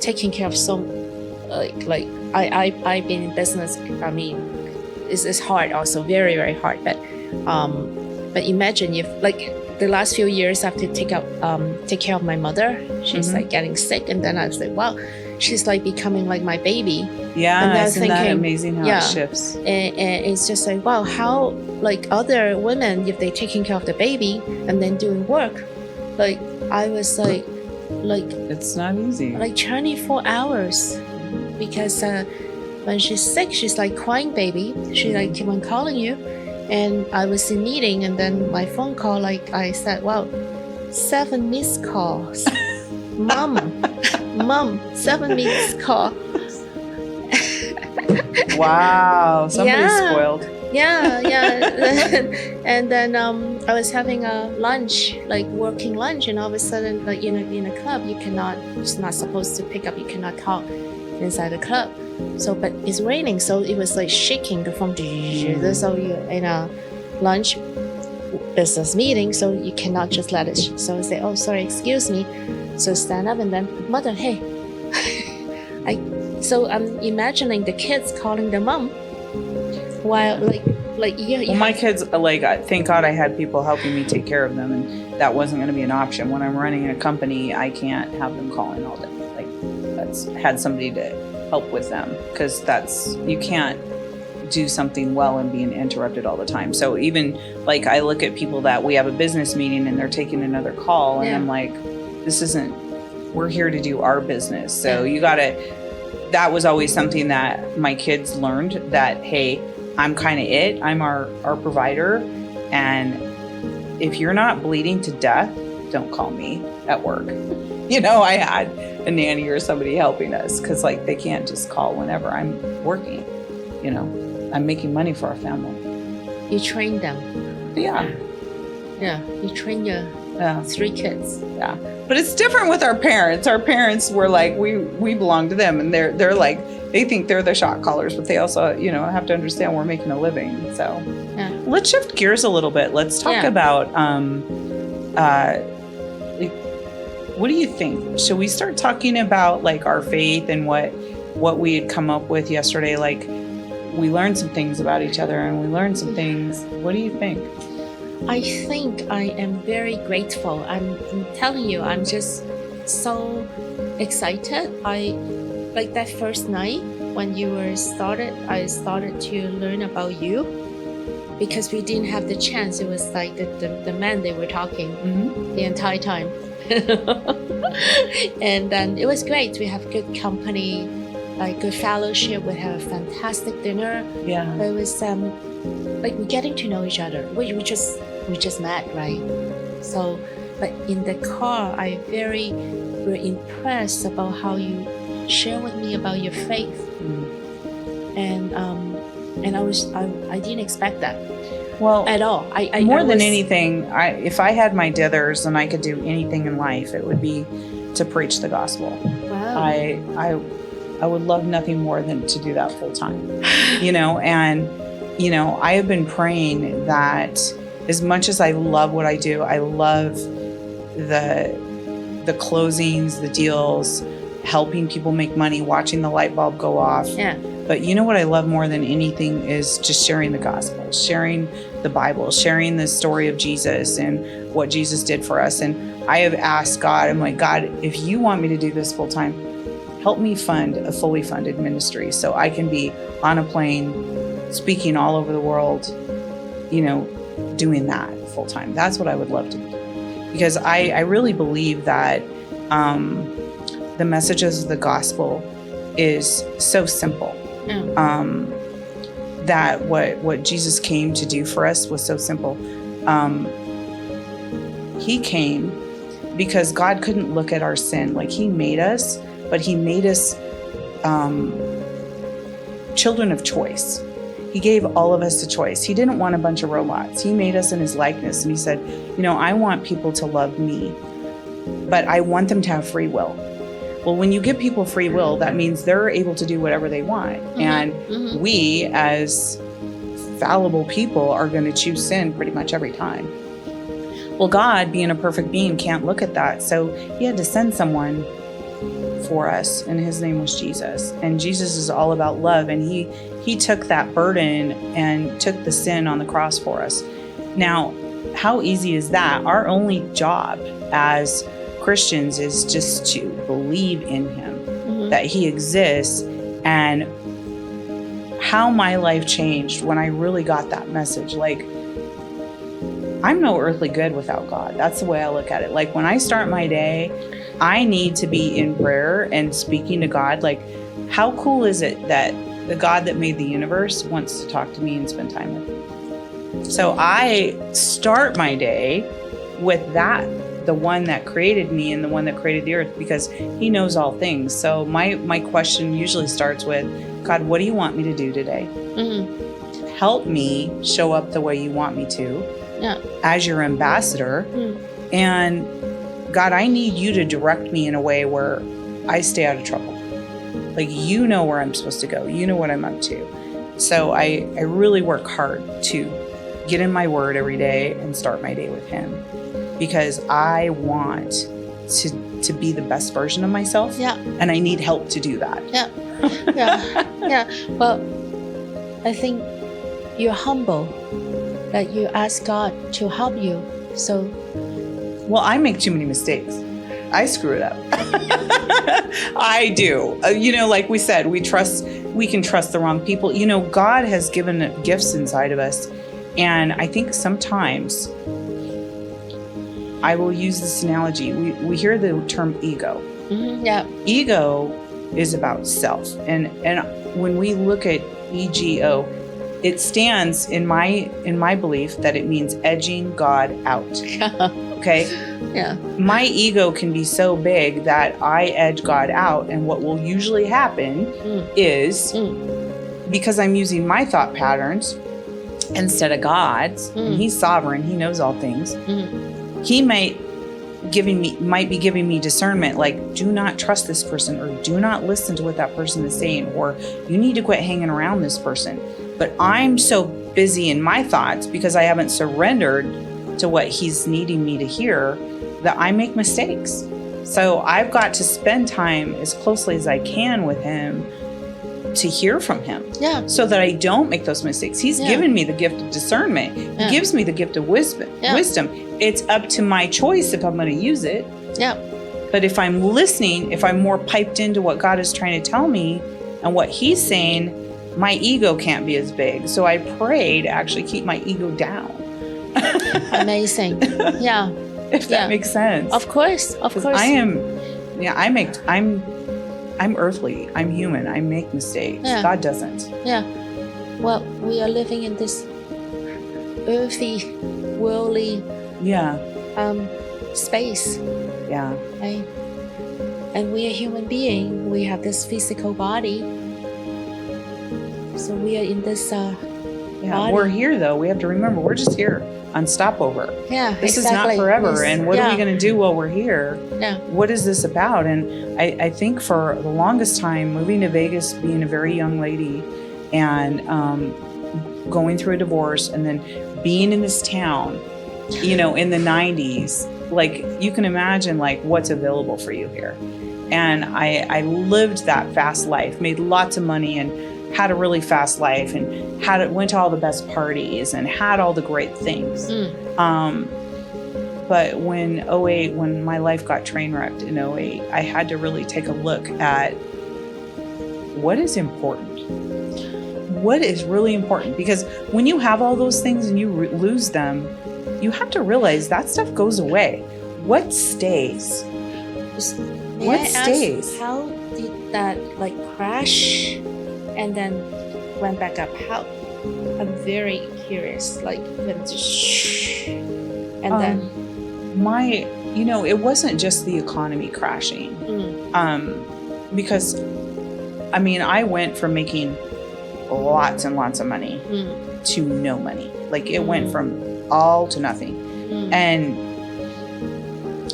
taking care of so like I've been in business. I mean, it's hard also, very, very hard. But imagine if like the last few years I have to take care of my mother. She's like getting sick, and then I was like, wow, she's like becoming like my baby. Yeah, and then isn't that amazing how it shifts? And it's just like, wow, how like other women, if they're taking care of the baby and then doing work, like I was like it's not easy. Like 24 hours, because when she's sick, she's like crying baby. She like keep on calling you, and I was in meeting, and then my phone call, like I said, wow, 7 missed calls. Mom, 7 missed call. Wow, somebody's spoiled. Yeah. And then I was having a lunch, like working lunch, and all of a sudden, like in a club, it's not supposed to pick up, you cannot talk inside the club. So, but it's raining, so it was like shaking the phone. So you in a lunch business meeting, so you cannot just let it. So I say, oh, sorry, excuse me. So stand up, and then mother, hey. So I'm imagining the kids calling their mom while Well, my kids, like, thank God I had people helping me take care of them, and that wasn't going to be an option. When I'm running a company, I can't have them calling all day. Like, that's had somebody to help with them, because you can't do something well and being interrupted all the time. So even like I look at people that we have a business meeting and they're taking another call, and I'm like, we're here to do our business. So that was always something that my kids learned, that, hey, I'm kind of it. I'm our provider. And if you're not bleeding to death, don't call me at work. You know, I had a nanny or somebody helping us, because like they can't just call whenever I'm working. You know, I'm making money for our family. You train them. Yeah. Yeah. You train your 3 kids. Yeah. But it's different with our parents. Our parents were like, we belong to them, and they're like, they think they're the shot callers, but they also, you know, have to understand we're making a living. So let's shift gears a little bit. Let's talk about, what do you think? Should we start talking about like our faith and what we had come up with yesterday? Like, we learned some things about each other, and we learned some things. What do you think? I think I am very grateful. I'm telling you, I'm just so excited. Like that first night when I started to learn about you, because we didn't have the chance. It was like the men, they were talking the entire time. And then it was great. We have good company, like good fellowship. We have a fantastic dinner. Yeah. But it was like we're getting to know each other. We just met, right? So, but in the car, I were impressed about how you share with me about your faith, and I didn't expect that. Well, at all. I more than anything, if I had my dithers and I could do anything in life, it would be to preach the gospel. Wow. I would love nothing more than to do that full time, you know. And you know, I have been praying that, as much as I love what I do, I love the closings, the deals, helping people make money, watching the light bulb go off. Yeah. But you know what I love more than anything is just sharing the gospel, sharing the Bible, sharing the story of Jesus and what Jesus did for us. And I have asked God, I'm like, God, if you want me to do this full time, help me fund a fully funded ministry so I can be on a plane, speaking all over the world, doing that full time. That's what I would love to do. Because I really believe that the messages of the gospel is so simple. That what Jesus came to do for us was so simple. He came because God couldn't look at our sin. Like, he made us, but he made us children of choice. He gave all of us a choice. He didn't want a bunch of robots. He made us in his likeness. And he said, I want people to love me, but I want them to have free will. Well, when you give people free will, that means they're able to do whatever they want. And we, as fallible people, are going to choose sin pretty much every time. Well, God, being a perfect being, can't look at that. So he had to send someone for us, and his name was Jesus. And Jesus is all about love. And he took that burden and took the sin on the cross for us. Now, how easy is that? Our only job as Christians is just to believe in him, that he exists. And how my life changed when I really got that message. Like, I'm no earthly good without God. That's the way I look at it. Like, when I start my day, I need to be in prayer and speaking to God. Like, how cool is it that the God that made the universe wants to talk to me and spend time with me? So I start my day with that, the one that created me and the one that created the earth, because he knows all things. So my question usually starts with, God, what do you want me to do today? Help me show up the way you want me to as your ambassador. And God, I need you to direct me in a way where I stay out of trouble. Like, you know where I'm supposed to go. You know what I'm up to. So I really work hard to get in my word every day and start my day with him, because I want to be the best version of myself. And I need help to do that. Well, I think you're humble that you ask God to help you. So, well, I make too many mistakes. I screw it up. I do. Like we said, we can trust the wrong people. God has given gifts inside of us. And I think sometimes, I will use this analogy. We hear the term ego. Ego is about self. And when we look at EGO, it stands in my belief that it means edging God out. Okay? My ego can be so big that I edge God out, and what will usually happen is, because I'm using my thought patterns instead of God's, and he's sovereign, he knows all things, he might be giving me discernment, like, do not trust this person, or do not listen to what that person is saying, or you need to quit hanging around this person. But I'm so busy in my thoughts because I haven't surrendered to what he's needing me to hear that I make mistakes. So I've got to spend time as closely as I can with him to hear from him, so that I don't make those mistakes. He's given me the gift of discernment. He gives me the gift of wisdom. It's up to my choice if I'm going to use it. But if I'm listening, if I'm more piped into what God is trying to tell me and what he's saying, my ego can't be as big. So I pray to actually keep my ego down. Amazing. If that makes sense. Of course. I'm earthly. I'm human. I make mistakes. God doesn't. Well, we are living in this earthy, worldly space. Right? And we are human beings. We have this physical body. So we are in this body. We're here, though. We have to remember, we're just here on stopover. This is not forever. And what are we going to do while we're here? What is this about? And I think for the longest time, moving to Vegas, being a very young lady, and going through a divorce, and then being in this town, in the 90s, like, you can imagine, like, what's available for you here. And I lived that fast life, made lots of money, and had a really fast life and went to all the best parties and had all the great things. But when my life got train wrecked in 2008, I had to really take a look at what is important. What is really important? Because when you have all those things and you lose them, you have to realize that stuff goes away. What stays? What stays? How did that crash and then went back up? How? I'm very curious. When and then it wasn't just the economy crashing. Because I went from making lots and lots of money to no money. It went from all to nothing. And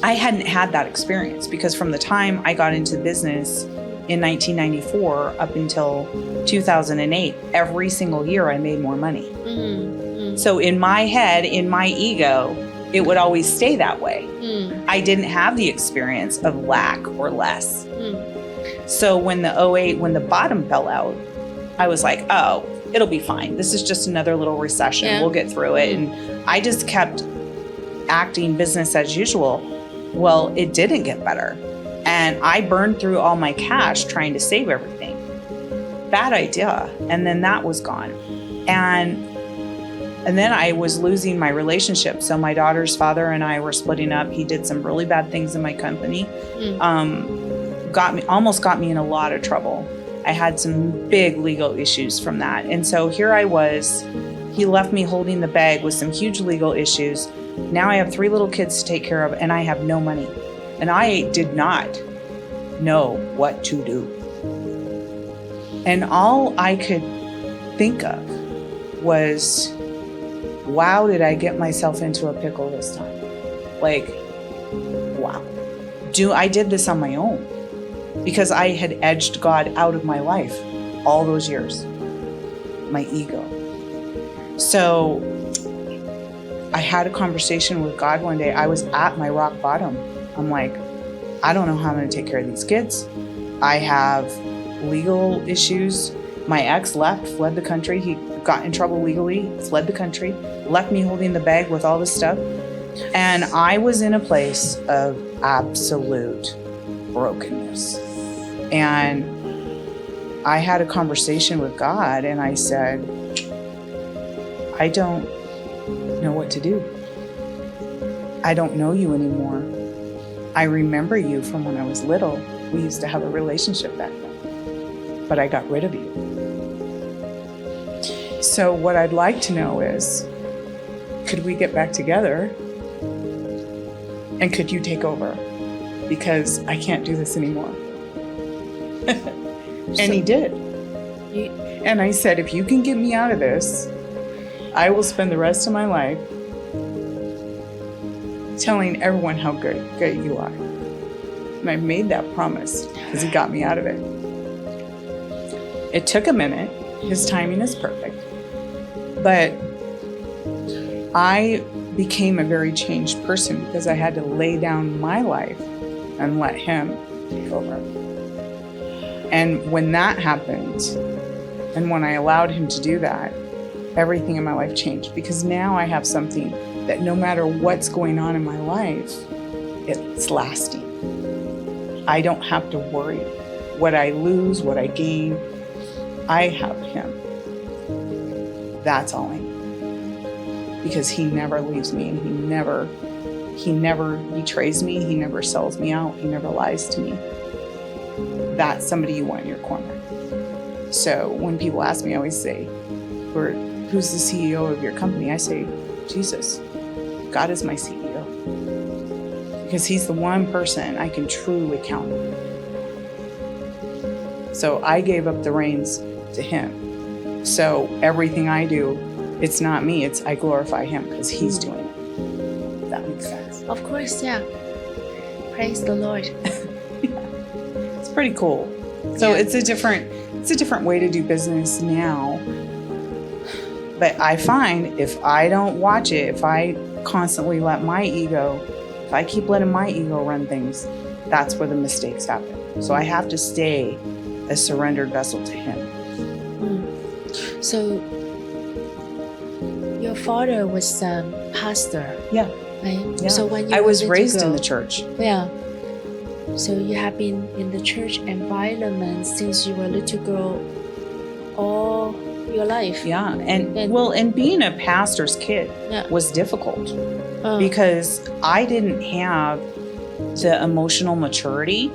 I hadn't had that experience because from the time I got into business in 1994 up until 2008, every single year I made more money. So in my head, in my ego, it would always stay that way. I didn't have the experience of lack or less. So when the 2008, when the bottom fell out, I was like, oh, it'll be fine. This is just another little recession. Yeah. We'll get through it. And I just kept acting business as usual. Well, it didn't get better. And I burned through all my cash trying to save everything. Bad idea. And then that was gone. And then I was losing my relationship. So my daughter's father and I were splitting up. He did some really bad things in my company. Almost got me in a lot of trouble. I had some big legal issues from that. And so here I was, he left me holding the bag with some huge legal issues. Now I have 3 little kids to take care of and I have no money. And I did not know what to do. And all I could think of was, wow, did I get myself into a pickle this time? Wow. I did this on my own. Because I had edged God out of my life all those years. My ego. So I had a conversation with God one day. I was at my rock bottom. I'm like, I don't know how I'm going to take care of these kids. I have legal issues. My ex fled the country. He got in trouble legally, fled the country, left me holding the bag with all this stuff. And I was in a place of absolute brokenness. And I had a conversation with God and I said, I don't know what to do. I don't know you anymore. I remember you from when I was little. We used to have a relationship back then, but I got rid of you. So what I'd like to know is, could we get back together? And could you take over? Because I can't do this anymore. And he did. And I said, if you can get me out of this, I will spend the rest of my life telling everyone how great you are. And I made that promise because he got me out of it. It took a minute. His timing is perfect. But I became a very changed person because I had to lay down my life and let him take over. And when that happened, and when I allowed him to do that, everything in my life changed because now I have something that no matter what's going on in my life, it's lasting. I don't have to worry what I lose, what I gain. I have him. That's all I need. Because he never leaves me and he never betrays me. He never sells me out. He never lies to me. That's somebody you want in your corner. So when people ask me, I always say, who's the CEO of your company? I say, Jesus. God is my CEO. Because he's the one person I can truly count on. So I gave up the reins to him. So everything I do, it's not me, I glorify him because he's doing it. If that makes sense. Of course, yeah. Praise the Lord. Yeah. It's pretty cool. So it's a different way to do business now. But I find if I don't watch it, if I constantly let my ego, if I keep letting my ego run things, that's where the mistakes happen. So I have to stay a surrendered vessel to him. So your father was a pastor, Yeah. right? Yeah. So when you I was wanted to raised in go- the church. Yeah. So you have been in the church environment since you were a little girl all your life. Yeah. And being a pastor's kid Yeah. was difficult Uh, because I didn't have the emotional maturity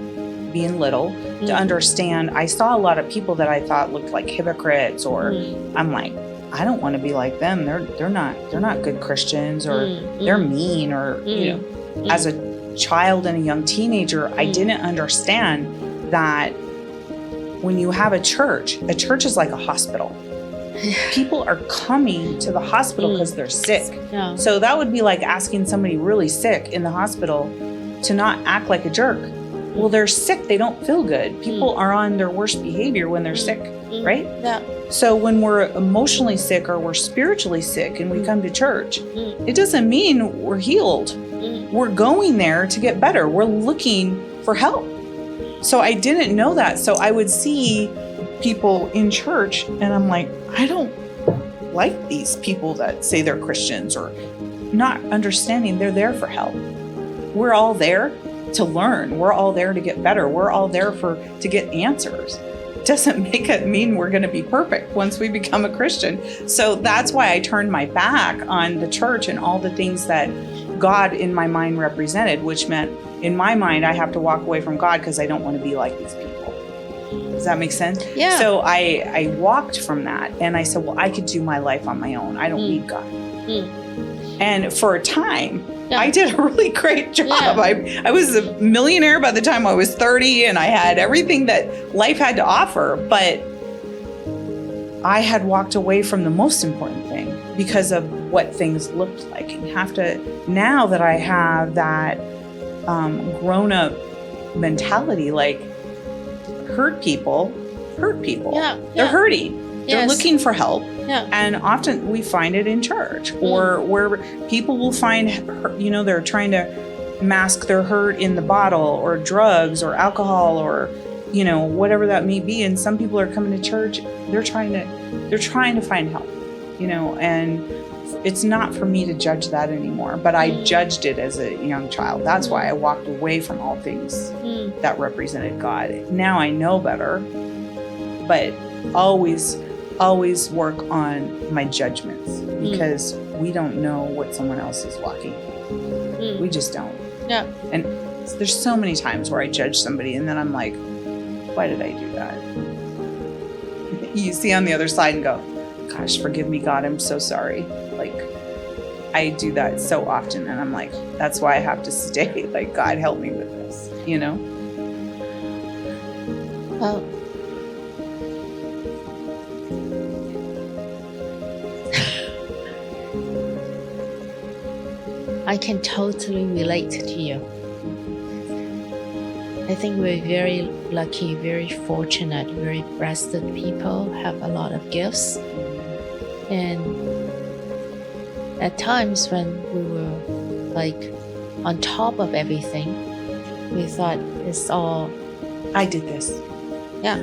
being little to understand. I saw a lot of people that I thought looked like hypocrites, or I'm like, I don't want to be like them. They're not good Christians, or they're mean, or as a child and a young teenager, I didn't understand that when you have a church is like a hospital. People are coming to the hospital because they're sick. Yeah. So that would be like asking somebody really sick in the hospital to not act like a jerk. Well, they're sick. They don't feel good. People are on their worst behavior when they're sick, right? Yeah. So when we're emotionally sick or we're spiritually sick and we come to church, it doesn't mean we're healed. We're going there to get better. We're looking for help. So I didn't know that. So I would see people in church and I'm like, I don't like these people that say they're Christians, or not understanding they're there for help. We're all there to learn. We're all there to get better. We're all there to get answers. It doesn't make it mean we're going to be perfect once we become a Christian. So that's why I turned my back on the church and all the things that God in my mind represented, which meant in my mind, I have to walk away from God because I don't want to be like these people. Does that make sense? Yeah. So I walked from that and I said, well, I could do my life on my own. I don't need God. And for a time, I did a really great job. Yeah. I was a millionaire by the time I was 30 and I had everything that life had to offer. But I had walked away from the most important thing because of what things looked like. And have to, now that I have that grown-up mentality, like hurt people. Yeah. They're hurting. They're Yes. looking for help. Yeah. And often we find it in church, or where people will find, they're trying to mask their hurt in the bottle or drugs or alcohol or, whatever that may be. And some people are coming to church, they're trying to find help, and it's not for me to judge that anymore, but I judged it as a young child. That's why I walked away from all things that represented God. Now I know better, but always work on my judgments, because we don't know what someone else is walking. We just don't. Yeah. And there's so many times where I judge somebody and then I'm like, why did I do that? You see on the other side and go, gosh, forgive me, God, I'm so sorry. Like, I do that so often and I'm like, that's why I have to stay. Like, God, help me with this, Well, I can totally relate to you. I think we're very lucky, very fortunate, very blessed people, have a lot of gifts. And at times when we were like on top of everything, we thought it's all... I did this. Yeah.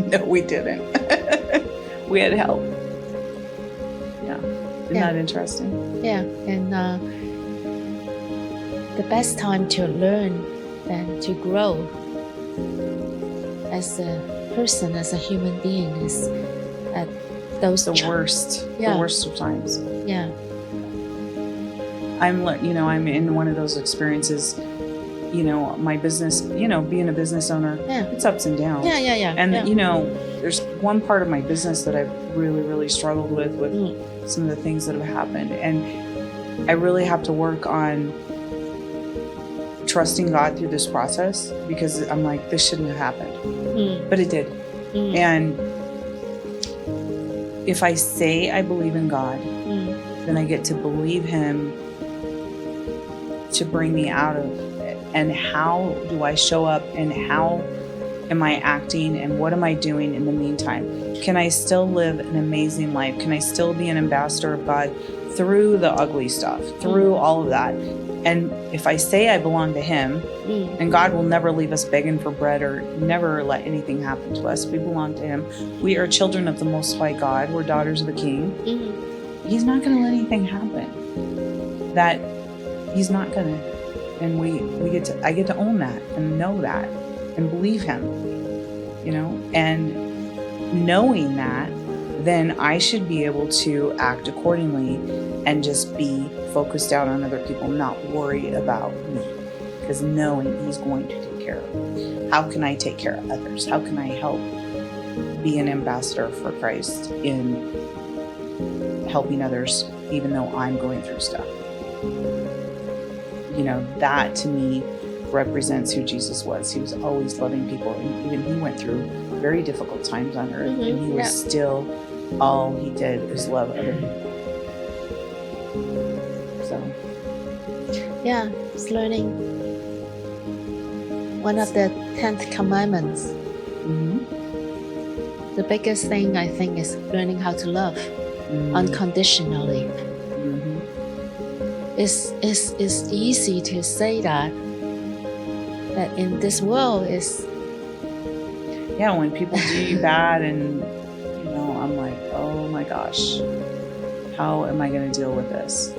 No, we didn't. We had help. Yeah. Isn't that interesting? Yeah. And the best time to learn and to grow as a person, as a human being, is at those The worst of times. Yeah. I'm in one of those experiences, my business, being a business owner, it's ups and downs. Yeah. And, there's one part of my business that I've really, really struggled with some of the things that have happened. And I really have to work on trusting God through this process, because I'm like, this shouldn't have happened. But it did. And if I say I believe in God, then I get to believe Him to bring me out of it. And how do I show up, and how am I acting and what am I doing in the meantime? Can I still live an amazing life? Can I still be an ambassador of God through the ugly stuff, through all of that? And if I say I belong to Him, and God will never leave us begging for bread or never let anything happen to us, we belong to Him. We are children of the Most High God. We're daughters of the King. He's not going to let anything happen that He's not going to. And I get to own that and know that and believe Him, and knowing that, then I should be able to act accordingly and just be focused out on other people, not worry about me, because knowing He's going to take care of me. How can I take care of others? How can I help be an ambassador for Christ in helping others, even though I'm going through stuff? That to me represents who Jesus was. He was always loving people, and even He went through very difficult times on earth, and He was still, all He did was love other people. So, yeah, it's learning one of the 10th commandments. The biggest thing I think is learning how to love unconditionally. It's easy to say that in this world is. Yeah, when people do you bad, and I'm like, oh my gosh, how am I going to deal with this?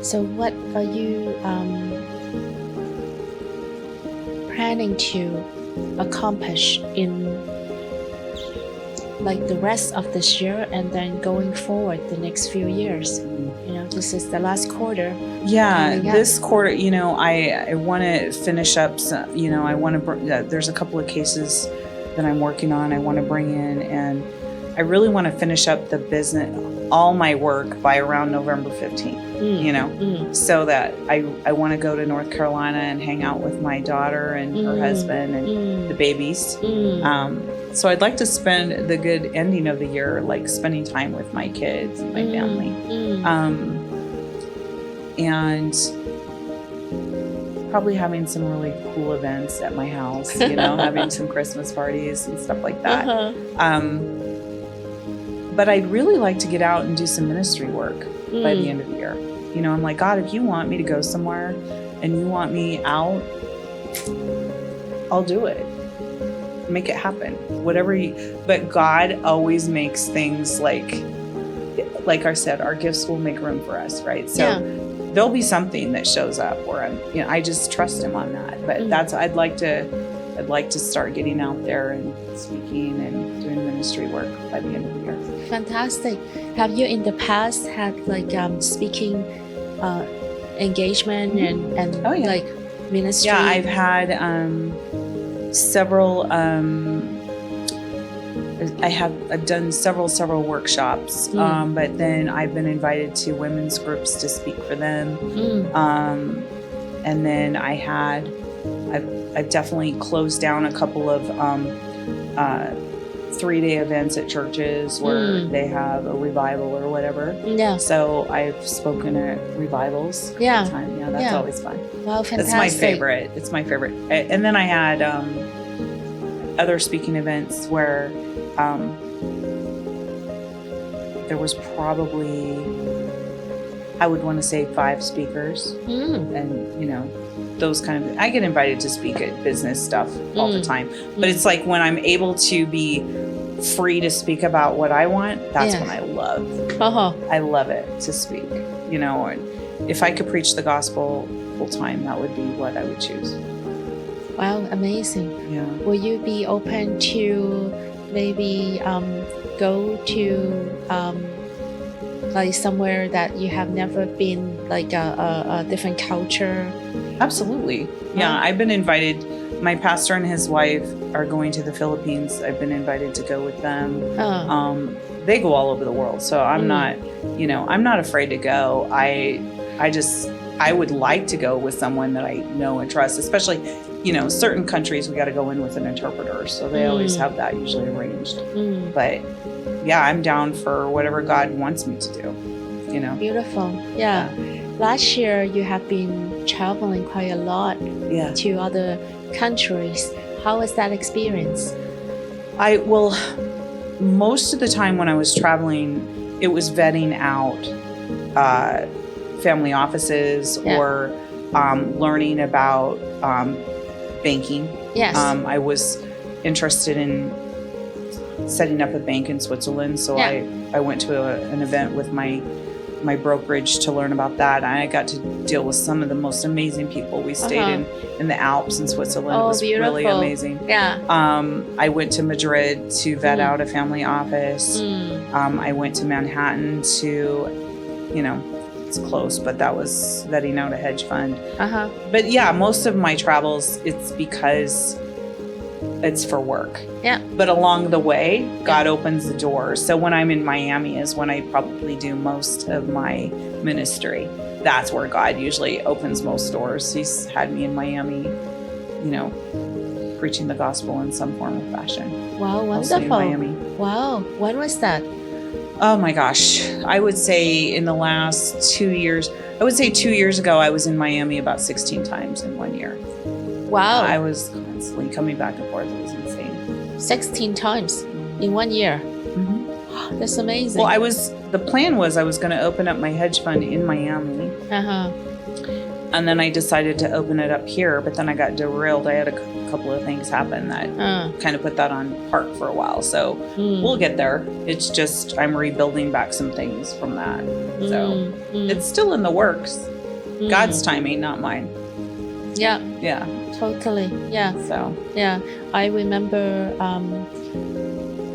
So what are you planning to accomplish in like the rest of this year, and then going forward the next few years? This is the last quarter. Yeah, this quarter, I want to finish up. I want to. There's a couple of cases that I'm working on. I want to bring in, and I really want to finish up the business, all my work by around November 15th. So that I want to go to North Carolina and hang out with my daughter and her husband and the babies. So I'd like to spend the good ending of the year, like spending time with my kids and my family. And probably having some really cool events at my house, having some Christmas parties and stuff like that. But I'd really like to get out and do some ministry work by the end of the year. I'm like, God, if you want me to go somewhere and you want me out, I'll do it. Make it happen. But God always makes things like I said, our gifts will make room for us, right? So there'll be something that shows up where I just trust Him on that. But I'd like to start getting out there and speaking and doing ministry work by the end of the year. Fantastic. Have you in the past had speaking engagement and like ministry? Yeah, I've had several. I've done several workshops, but then I've been invited to women's groups to speak for them. And then I've definitely closed down a couple of 3-day events at churches where they have a revival or whatever. Yeah. So I've spoken at revivals. Yeah. All the time. Yeah, that's always fun. Wow, fantastic. That's my favorite. It's my favorite. And then I had other speaking events where there was probably, I would want to say 5 speakers. And, those kind of, I get invited to speak at business stuff all the time. But it's like when I'm able to be free to speak about what I want, that's when I love. I love it to speak, and if I could preach the gospel full time, that would be what I would choose. Wow, amazing. Yeah. Will you be open to maybe go to like somewhere that you have never been, like a different culture? Absolutely. Yeah, I've been invited. My pastor and his wife are going to the Philippines. I've been invited to go with them. They go all over the world, so I'm not, I'm not afraid to go. I would like to go with someone that I know and trust, especially, certain countries we got to go in with an interpreter, so they always have that usually arranged. But yeah, I'm down for whatever God wants me to do, Beautiful. Yeah. Last year you have been traveling quite a lot to other countries. How was that experience? Well, most of the time when I was traveling, it was vetting out family offices or learning about banking. Yes. I was interested in setting up a bank in Switzerland, so I went to an event with my brokerage to learn about that. And I got to deal with some of the most amazing people. We stayed in the Alps in Switzerland. It was really amazing. Yeah. I went to Madrid to vet out a family office. I went to Manhattan to, it's close, but that was vetting out a hedge fund. But yeah, most of my travels, it's because it's for work. Yeah. But along the way, God opens the doors. So when I'm in Miami is when I probably do most of my ministry. That's where God usually opens most doors. He's had me in Miami, preaching the gospel in some form of fashion. Wow, Also wonderful. in Miami. Wow. When was that? Oh my gosh. I would say in the last 2 years, 2 years ago, I was in Miami about 16 times in 1 year. Wow. I was constantly coming back and forth. It was insane. 16 times in 1 year. That's amazing. Well, the plan was I was going to open up my hedge fund in Miami. And then I decided to open it up here, but then I got derailed. I had a couple of things happen that kind of put that on park for a while. So we'll get there. It's just I'm rebuilding back some things from that. So it's still in the works. God's timing, not mine. Yeah. Yeah. Totally. Yeah. So. Yeah. I remember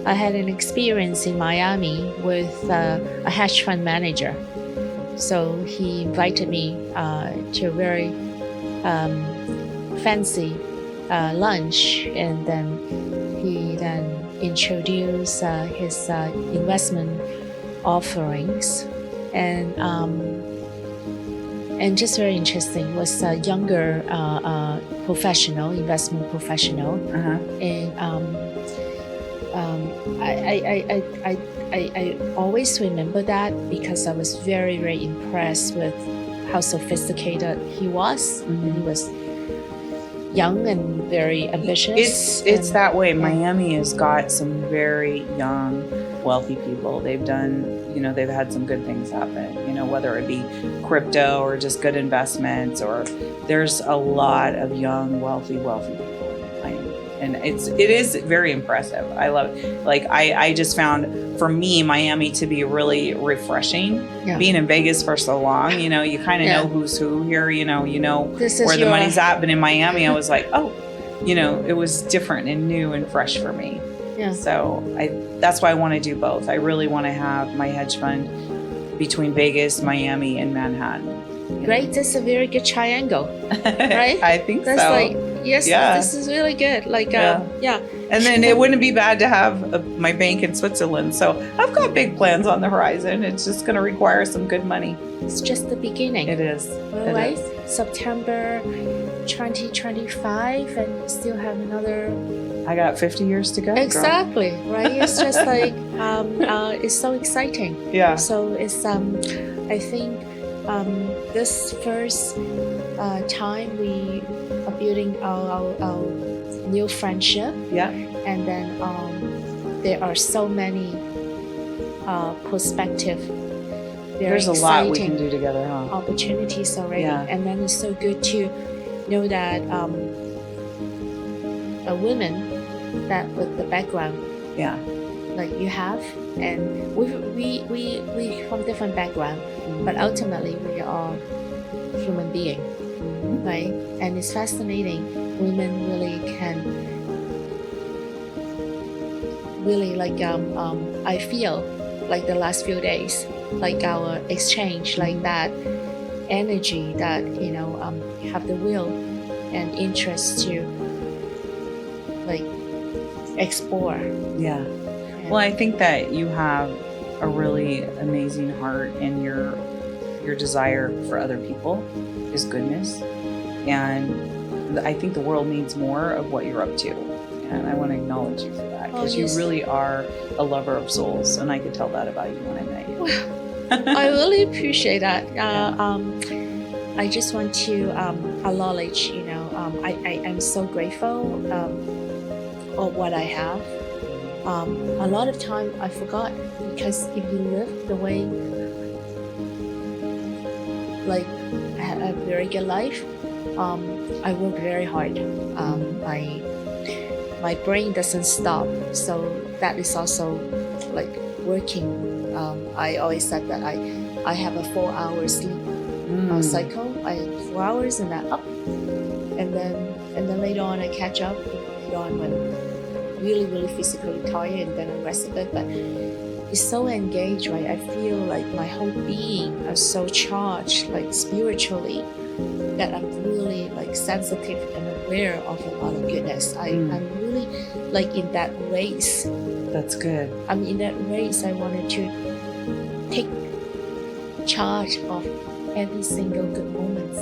I had an experience in Miami with a hedge fund manager. So he invited me to a very fancy lunch, and then he then introduced his investment offerings, and just very interesting was a younger investment professional, and I always remember that because I was very, very impressed with how sophisticated he was. And he was young and very ambitious. It's that way. Miami has got some very young, wealthy people. They've done, they've had some good things happen, whether it be crypto or just good investments, or there's a lot of young, wealthy people in Miami. And it is very impressive. I love it. Like I just found for me, Miami to be really refreshing. Yeah. Being in Vegas for so long, you kind of know who's who here, where the money's at. But in Miami, I was like, it was different and new and fresh for me. Yeah. So that's why I want to do both. I really want to have my hedge fund between Vegas, Miami, and Manhattan. Great. That's a very good triangle, right? I think that's so. Like, yes, this is really good. And then it wouldn't be bad to have my bank in Switzerland. So I've got big plans on the horizon. It's just going to require some good money. It's just the beginning. It is. All right. September 2025, and we still have another. I got 50 years to go. Exactly. Girl. Right. It's just like it's so exciting. Yeah. So it's I think this first time we are building our new friendship. Yeah. And then there are so many prospective, there's a lot we can do together, opportunities already. Yeah. And then it's so good to know that a woman that with the background like you have, and we from different background, but ultimately we are human being, right? And it's fascinating. Women really can I feel like the last few days, like our exchange, like that energy that have the will and interest to like explore. Yeah. Well, I think that you have a really amazing heart, and your desire for other people is goodness, and I think the world needs more of what you're up to, and I want to acknowledge you for that, because you really are a lover of souls, and I could tell that about you when I met you. I really appreciate that. I just want to acknowledge, I'm so grateful of what I have. A lot of time I forgot, because if you live the way, like a very good life, I work very hard. My brain doesn't stop, so that is also like working. I always said that I have a 4-hour sleep cycle. I 4 hours and then up, and then later on I catch up. Later on when really physically tired, and then I rest a bit. But it's so engaged, right? I feel like my whole being is so charged, like spiritually, that I'm really like sensitive and aware of a lot of goodness. I'm really like in that race. That's good. I'm in that race. I wanted to take charge of every single good moments,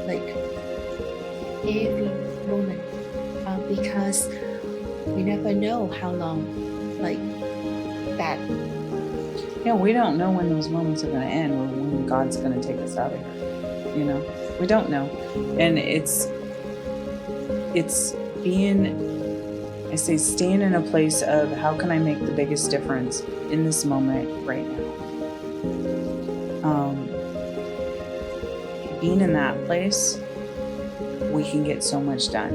like every moment, because we never know how long, like that. Yeah, we don't know when those moments are going to end, or when God's going to take us out of here. We don't know, and it's being, I say, staying in a place of how can I make the biggest difference in this moment right now. Being in that place, we can get so much done.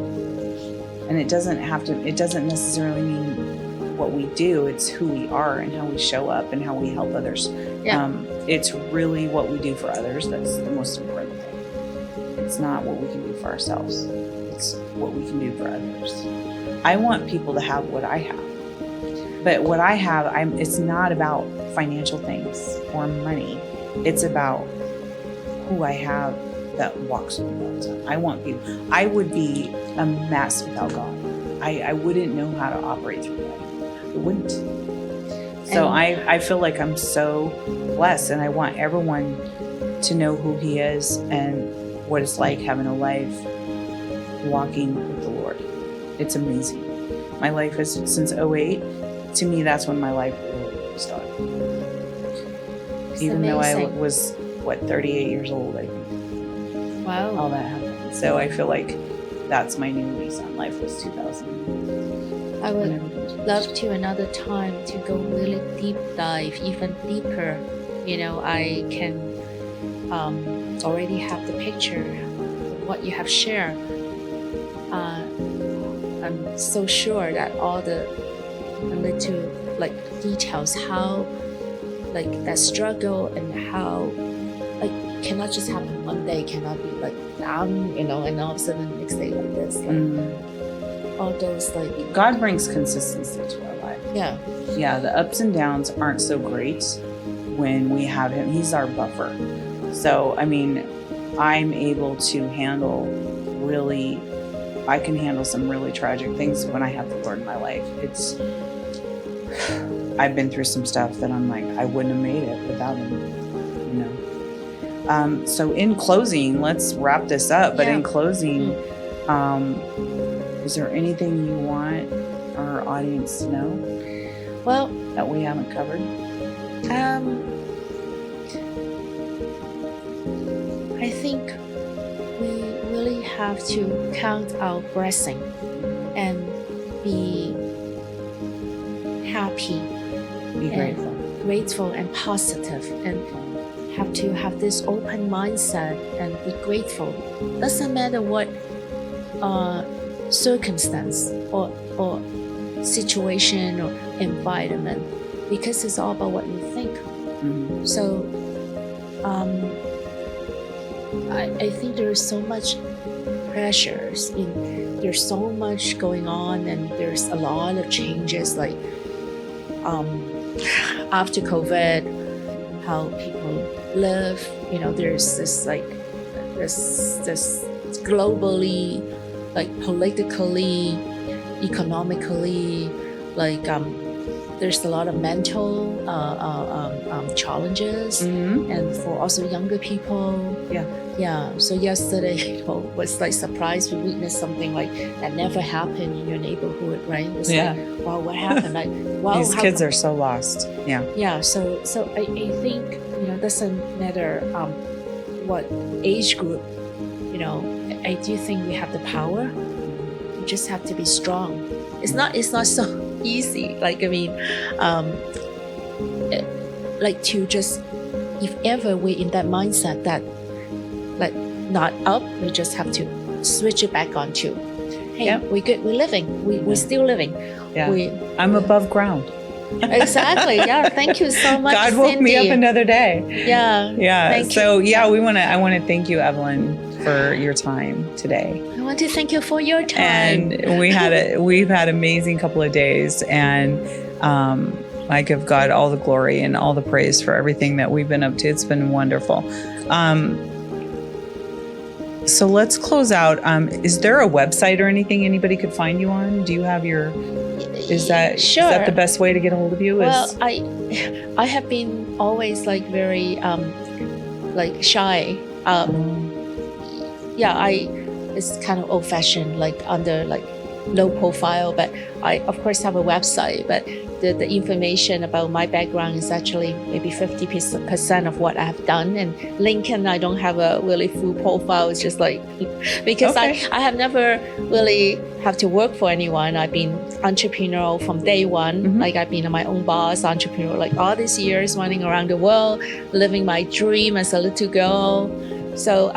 And it doesn't necessarily mean what we do, it's who we are and how we show up and how we help others. Yeah. It's really what we do for others that's the most important thing. It's not what we can do for ourselves. It's what we can do for others. I want people to have what I have. But what I have, it's not about financial things or money. It's about who I have that walks with me all the time. I want people. I would be a mess without God. I wouldn't know how to operate through life. I wouldn't. So I feel like I'm so blessed, and I want everyone to know who He is and what it's like having a life walking with the Lord. It's amazing. My life is since 2008. To me, that's when my life really started. Even though I was 38 years old, I think. Wow. All that happened. So I feel like that's my new lease on life was 2000. I would love to another time to go really deep dive, even deeper. I can already have the picture of what you have shared. I'm so sure that all the little like details, how like that struggle and how like cannot just happen one day, cannot be like down, and all of a sudden the next day like this. Like, all those like God brings consistency to our life. Yeah. Yeah, the ups and downs aren't so great when we have Him. He's our buffer. So, I mean, I'm able to handle I can handle some really tragic things when I have the Lord in my life. I've been through some stuff that I'm like, I wouldn't have made it without Him, So in closing, let's wrap this up. But in closing, is there anything you want our audience to know? Well, that we haven't covered? I think we really have to count our blessing and be happy, be grateful and positive, and have to have this open mindset and be grateful. Doesn't matter what circumstance or situation or environment, because it's all about what you think. Mm-hmm. So I think there's so much pressures there's so much going on, and there's a lot of changes, like after COVID, how people live, there's this like this globally, like politically, economically, like there's a lot of mental challenges, and for also younger people. So yesterday, was like surprised to witness something like that never happened in your neighborhood, right? It's like, wow, what happened? Like, wow, these kids are so lost. So I think doesn't matter what age group, you know, I do think we have the power. We just have to be strong. It's not so easy. Like, I mean, like to just, if ever we're in that mindset that like not up, we just have to switch it back on to, hey, we're good, we're living, we're still living. Yeah. I'm above ground. Exactly. Yeah. Thank you so much. God woke me up another day. Yeah. Yeah. So yeah, I want to thank you, Evelyn, for your time today. I want to thank you for your time. And we've had amazing couple of days, and I give God all the glory and all the praise for everything that we've been up to. It's been wonderful. So let's close out. Is there a website or anything anybody could find you on? Do you have your? Is that the best way to get a hold of you? Well, I have been always like very like shy. It's kind of old-fashioned, like under like low profile. But I of course have a website, but the information about my background is actually maybe 50% of what I have done. And Lincoln, I don't have a really full profile. It's just like, because I have never really have to work for anyone. I've been entrepreneurial from day one. Mm-hmm. Like I've been my own boss, entrepreneur, like all these years running around the world, living my dream as a little girl. So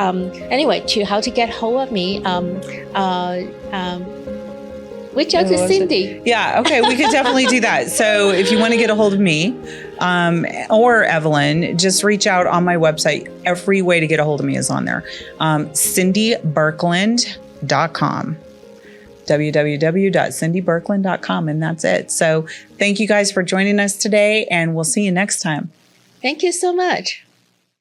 anyway, how to get hold of me, reach out to Cindy. Yeah, okay, we could definitely do that. So if you want to get a hold of me or Evelyn, just reach out on my website. Every way to get a hold of me is on there. CindyBirkland.com. www.cindybirkland.com, and that's it. So thank you guys for joining us today, and we'll see you next time. Thank you so much.